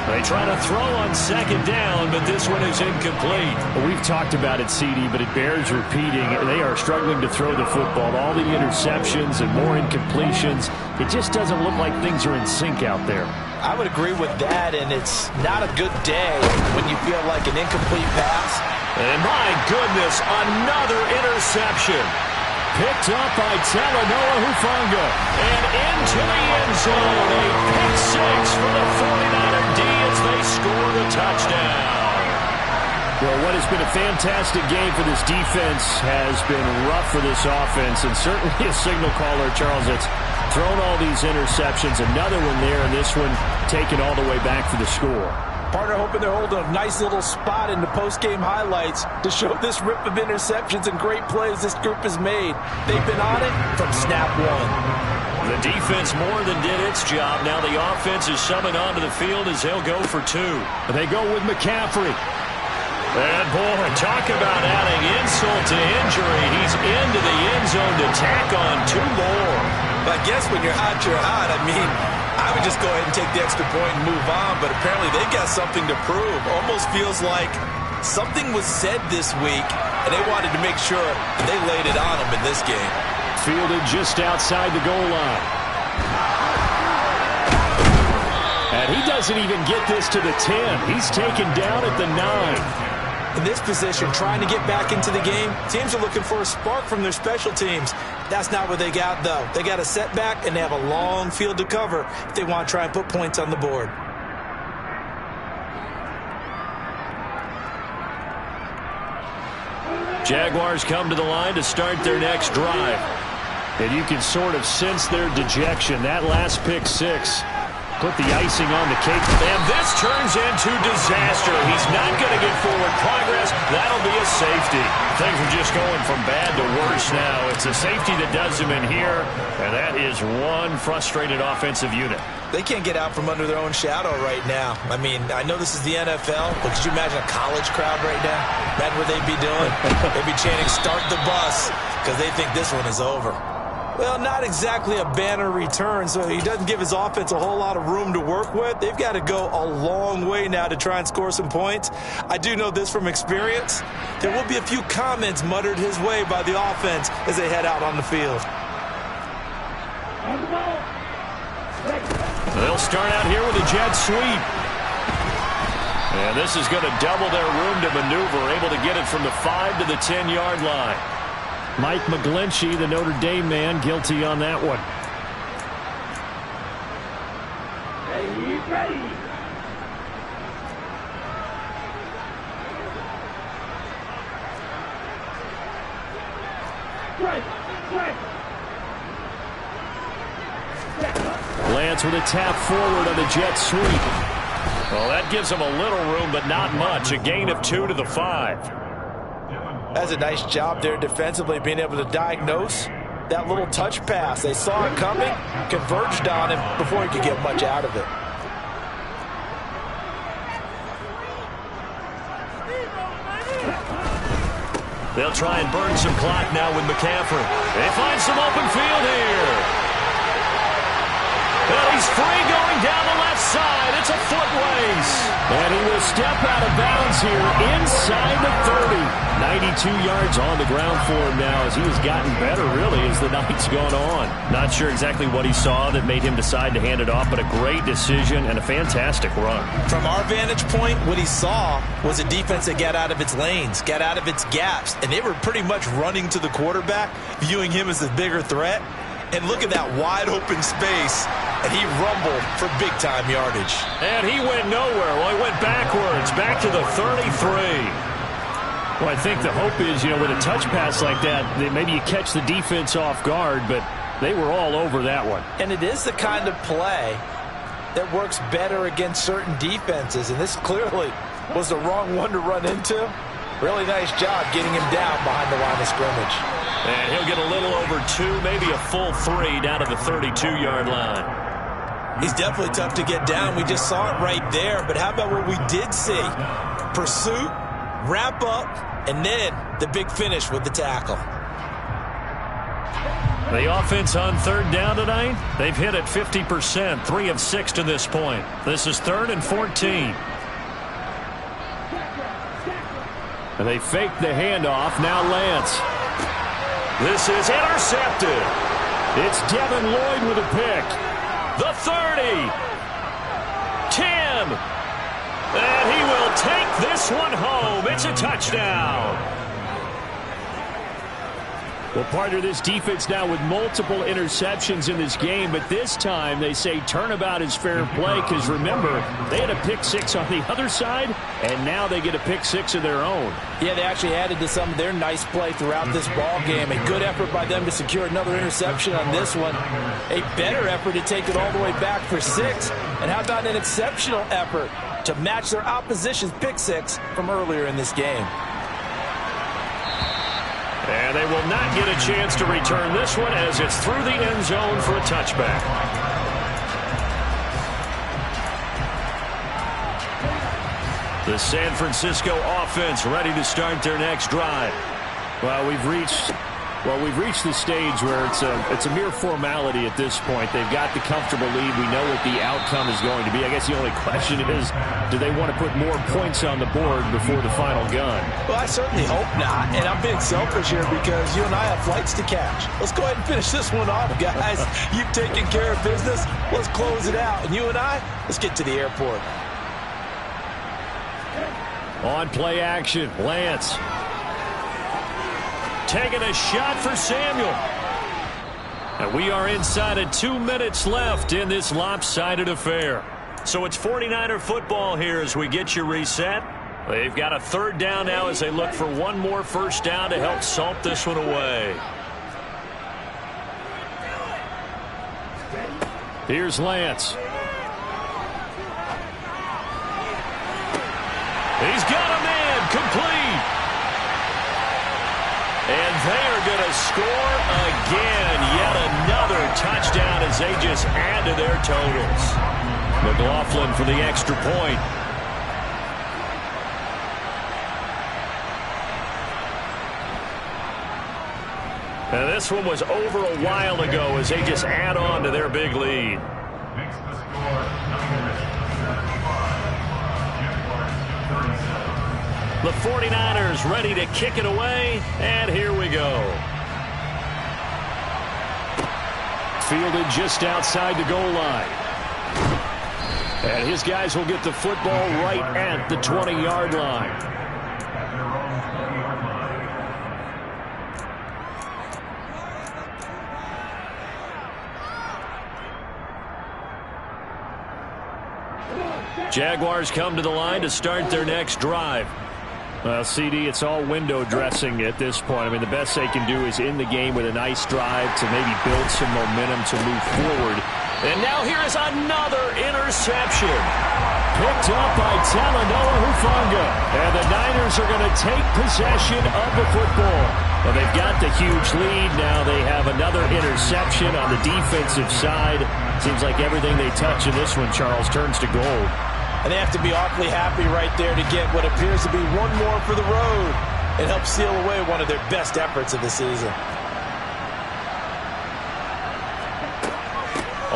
[SPEAKER 1] They try to throw on second down, but this one is incomplete. Well, we've talked about it, CD, but it bears repeating. They are struggling to throw the football. All the interceptions and more incompletions. It just doesn't look like things are in sync out there.
[SPEAKER 3] I would agree with that, and it's not a good day when you feel like an incomplete pass.
[SPEAKER 1] And my goodness, another interception. Picked up by Talanoa Hufanga. And into the end zone. A pick six for the 49er D as they score the touchdown. Well, what has been a fantastic game for this defense has been rough for this offense. And certainly a signal caller, Charles, that's thrown all these interceptions. Another one there, and this one taken all the way back for the score.
[SPEAKER 3] Partner hoping they're holding a nice little spot in the post-game highlights to show this rip of interceptions and great plays this group has made. They've been on it from snap one.
[SPEAKER 1] The defense more than did its job. Now the offense is summoned onto the field as they'll go for two. They go with McCaffrey. And, boy, talk about adding insult to injury. He's into the end zone to tack on two more.
[SPEAKER 4] But I guess when you're hot, you're hot. I mean, I would just go ahead and take the extra point and move on, but apparently they've got something to prove. Almost feels like something was said this week, and they wanted to make sure that they laid it on them in this game.
[SPEAKER 1] Fielded just outside the goal line. And he doesn't even get this to the 10. He's taken down at the 9.
[SPEAKER 3] In this position, trying to get back into the game, teams are looking for a spark from their special teams. That's not what they got, though. They got a setback, and they have a long field to cover if they want to try and put points on the board.
[SPEAKER 1] Jaguars come to the line to start their next drive. And you can sort of sense their dejection. That last pick six put the icing on the cake. And this turns into disaster. He's not going to get forward progress. That'll be a safety. Things are just going from bad to worse now. It's a safety that does him in here. And that is one frustrated offensive unit.
[SPEAKER 3] They can't get out from under their own shadow right now. I mean, I know this is the NFL, but could you imagine a college crowd right now? Imagine what they'd be doing. They'd be chanting, "Start the bus," because they think this one is over. Well, not exactly a banner return, so he doesn't give his offense a whole lot of room to work with. They've got to go a long way now to try and score some points. I do know this from experience. There will be a few comments muttered his way by the offense as they head out on the field.
[SPEAKER 1] They'll start out here with a jet sweep. And this is going to double their room to maneuver, able to get it from the 5 to the 10-yard line. Mike McGlinchey, the Notre Dame man, guilty on that one. Lance with a tap forward on the jet sweep. Well, that gives them a little room, but not much. A gain of 2 to the 5.
[SPEAKER 3] That's a nice job there defensively, being able to diagnose that little touch pass. They saw it coming, converged on him before he could get much out of it.
[SPEAKER 1] They'll try and burn some clock now with McCaffrey. They find some open field here. Well, he's free going down the left side. It's a foot race. And he will step out of bounds here inside the 30. 92 yards on the ground for him now as he has gotten better, really, as the night's gone on. Not sure exactly what he saw that made him decide to hand it off, but a great decision and a fantastic run.
[SPEAKER 3] From our vantage point, what he saw was a defense that got out of its lanes, got out of its gaps, and they were pretty much running to the quarterback, viewing him as the bigger threat. And look at that wide open space, and he rumbled for big-time yardage.
[SPEAKER 1] And he went nowhere. Well, he went backwards, back to the 33. Well, I think the hope is, with a touch pass like that, that maybe you catch the defense off guard, but they were all over that one.
[SPEAKER 3] And it is the kind of play that works better against certain defenses, and this clearly was the wrong one to run into. Really nice job getting him down behind the line of scrimmage.
[SPEAKER 1] And he'll get a little over 2, maybe a full 3 down to the 32-yard line.
[SPEAKER 3] He's definitely tough to get down. We just saw it right there. But how about what we did see? Pursuit, wrap up, and then the big finish with the tackle.
[SPEAKER 1] The offense on third down tonight, they've hit it 50%, 3 of 6 to this point. This is 3rd and 14. And they fake the handoff. Now Lance. This is intercepted. It's Devin Lloyd with a pick. The 30. 10. And he will take this one home. It's a touchdown. Well, partner, this defense now with multiple interceptions in this game, but this time they say turnabout is fair play because, remember, they had a pick 6 on the other side, and now they get a pick 6 of their own.
[SPEAKER 3] Yeah, they actually added to some of their nice play throughout this ball game. A good effort by them to secure another interception on this one. A better effort to take it all the way back for 6. And how about an exceptional effort to match their opposition's pick 6 from earlier in this game.
[SPEAKER 1] And they will not get a chance to return this one as it's through the end zone for a touchback. The San Francisco offense ready to start their next drive. Well, we've reached the stage where it's a mere formality at this point. They've got the comfortable lead. We know what the outcome is going to be. I guess the only question is, do they want to put more points on the board before the final gun?
[SPEAKER 3] Well, I certainly hope not. And I'm being selfish here because you and I have flights to catch. Let's go ahead and finish this one off, guys. You've taken care of business. Let's close it out. And you and I, let's get to the airport.
[SPEAKER 1] On play action, Lance. Taking a shot for Samuel. And we are inside of 2 minutes left in this lopsided affair. So it's 49er football here as we get you reset. They've got a 3rd down now as they look for one more first down to help salt this one away. Here's Lance. He's got a man complete. And they are going to score again. Yet another touchdown as they just add to their totals. McLaughlin for the extra point. And this one was over a while ago as they just add on to their big lead.
[SPEAKER 2] Makes the score Niners 75, Jaguars 37.
[SPEAKER 1] The 49ers ready to kick it away, and here we go. Fielded just outside the goal line. And his guys will get the football right at the 20-yard line.
[SPEAKER 2] At their own 20-yard line.
[SPEAKER 1] Jaguars come to the line to start their next drive. Well, CD, it's all window dressing at this point. I mean, the best they can do is in the game with a nice drive to maybe build some momentum to move forward. And now here is another interception. Picked up by Talanoa Hufanga. And the Niners are going to take possession of the football. Well, they've got the huge lead. Now they have another interception on the defensive side. Seems like everything they touch in this one, Charles, turns to gold.
[SPEAKER 3] And they have to be awfully happy right there to get what appears to be one more for the road. It helps seal away one of their best efforts of the season.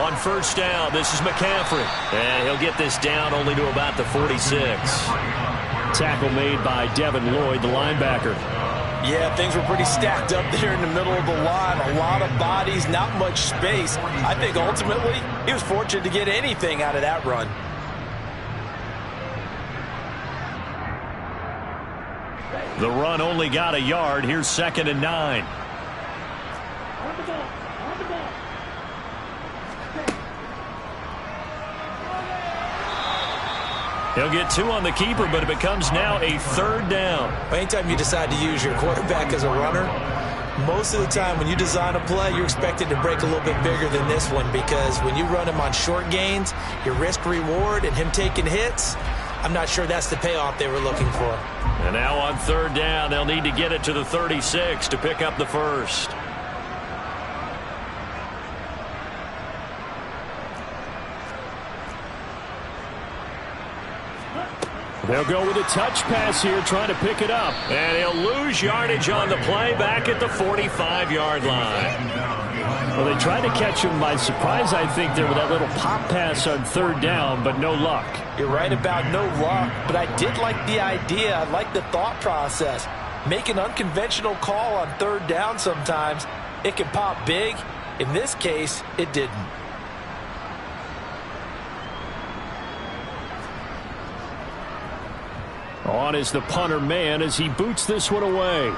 [SPEAKER 1] On first down, this is McCaffrey. And he'll get this down only to about the 46. Tackle made by Devin Lloyd, the linebacker.
[SPEAKER 3] Yeah, things were pretty stacked up there in the middle of the line. A lot of bodies, not much space. I think ultimately he was fortunate to get anything out of that run.
[SPEAKER 1] The run only got a yard. Here's 2nd and 9. He'll get 2 on the keeper, but it becomes now a 3rd down.
[SPEAKER 3] Anytime you decide to use your quarterback as a runner, most of the time when you design a play, you're expected to break a little bit bigger than this one, because when you run him on short gains, your risk-reward and him taking hits, I'm not sure that's the payoff they were looking for.
[SPEAKER 1] And now on 3rd down, they'll need to get it to the 36 to pick up the first. They'll go with a touch pass here, trying to pick it up. And he'll lose yardage on the play back at the 45-yard line. Well, they tried to catch him by surprise, I think, there with that little pop pass on 3rd down, but no luck.
[SPEAKER 3] You're right about no luck, but I did like the idea. I like the thought process. Make an unconventional call on 3rd down sometimes. It can pop big. In this case, it didn't.
[SPEAKER 1] On is the punter man as he boots this one away.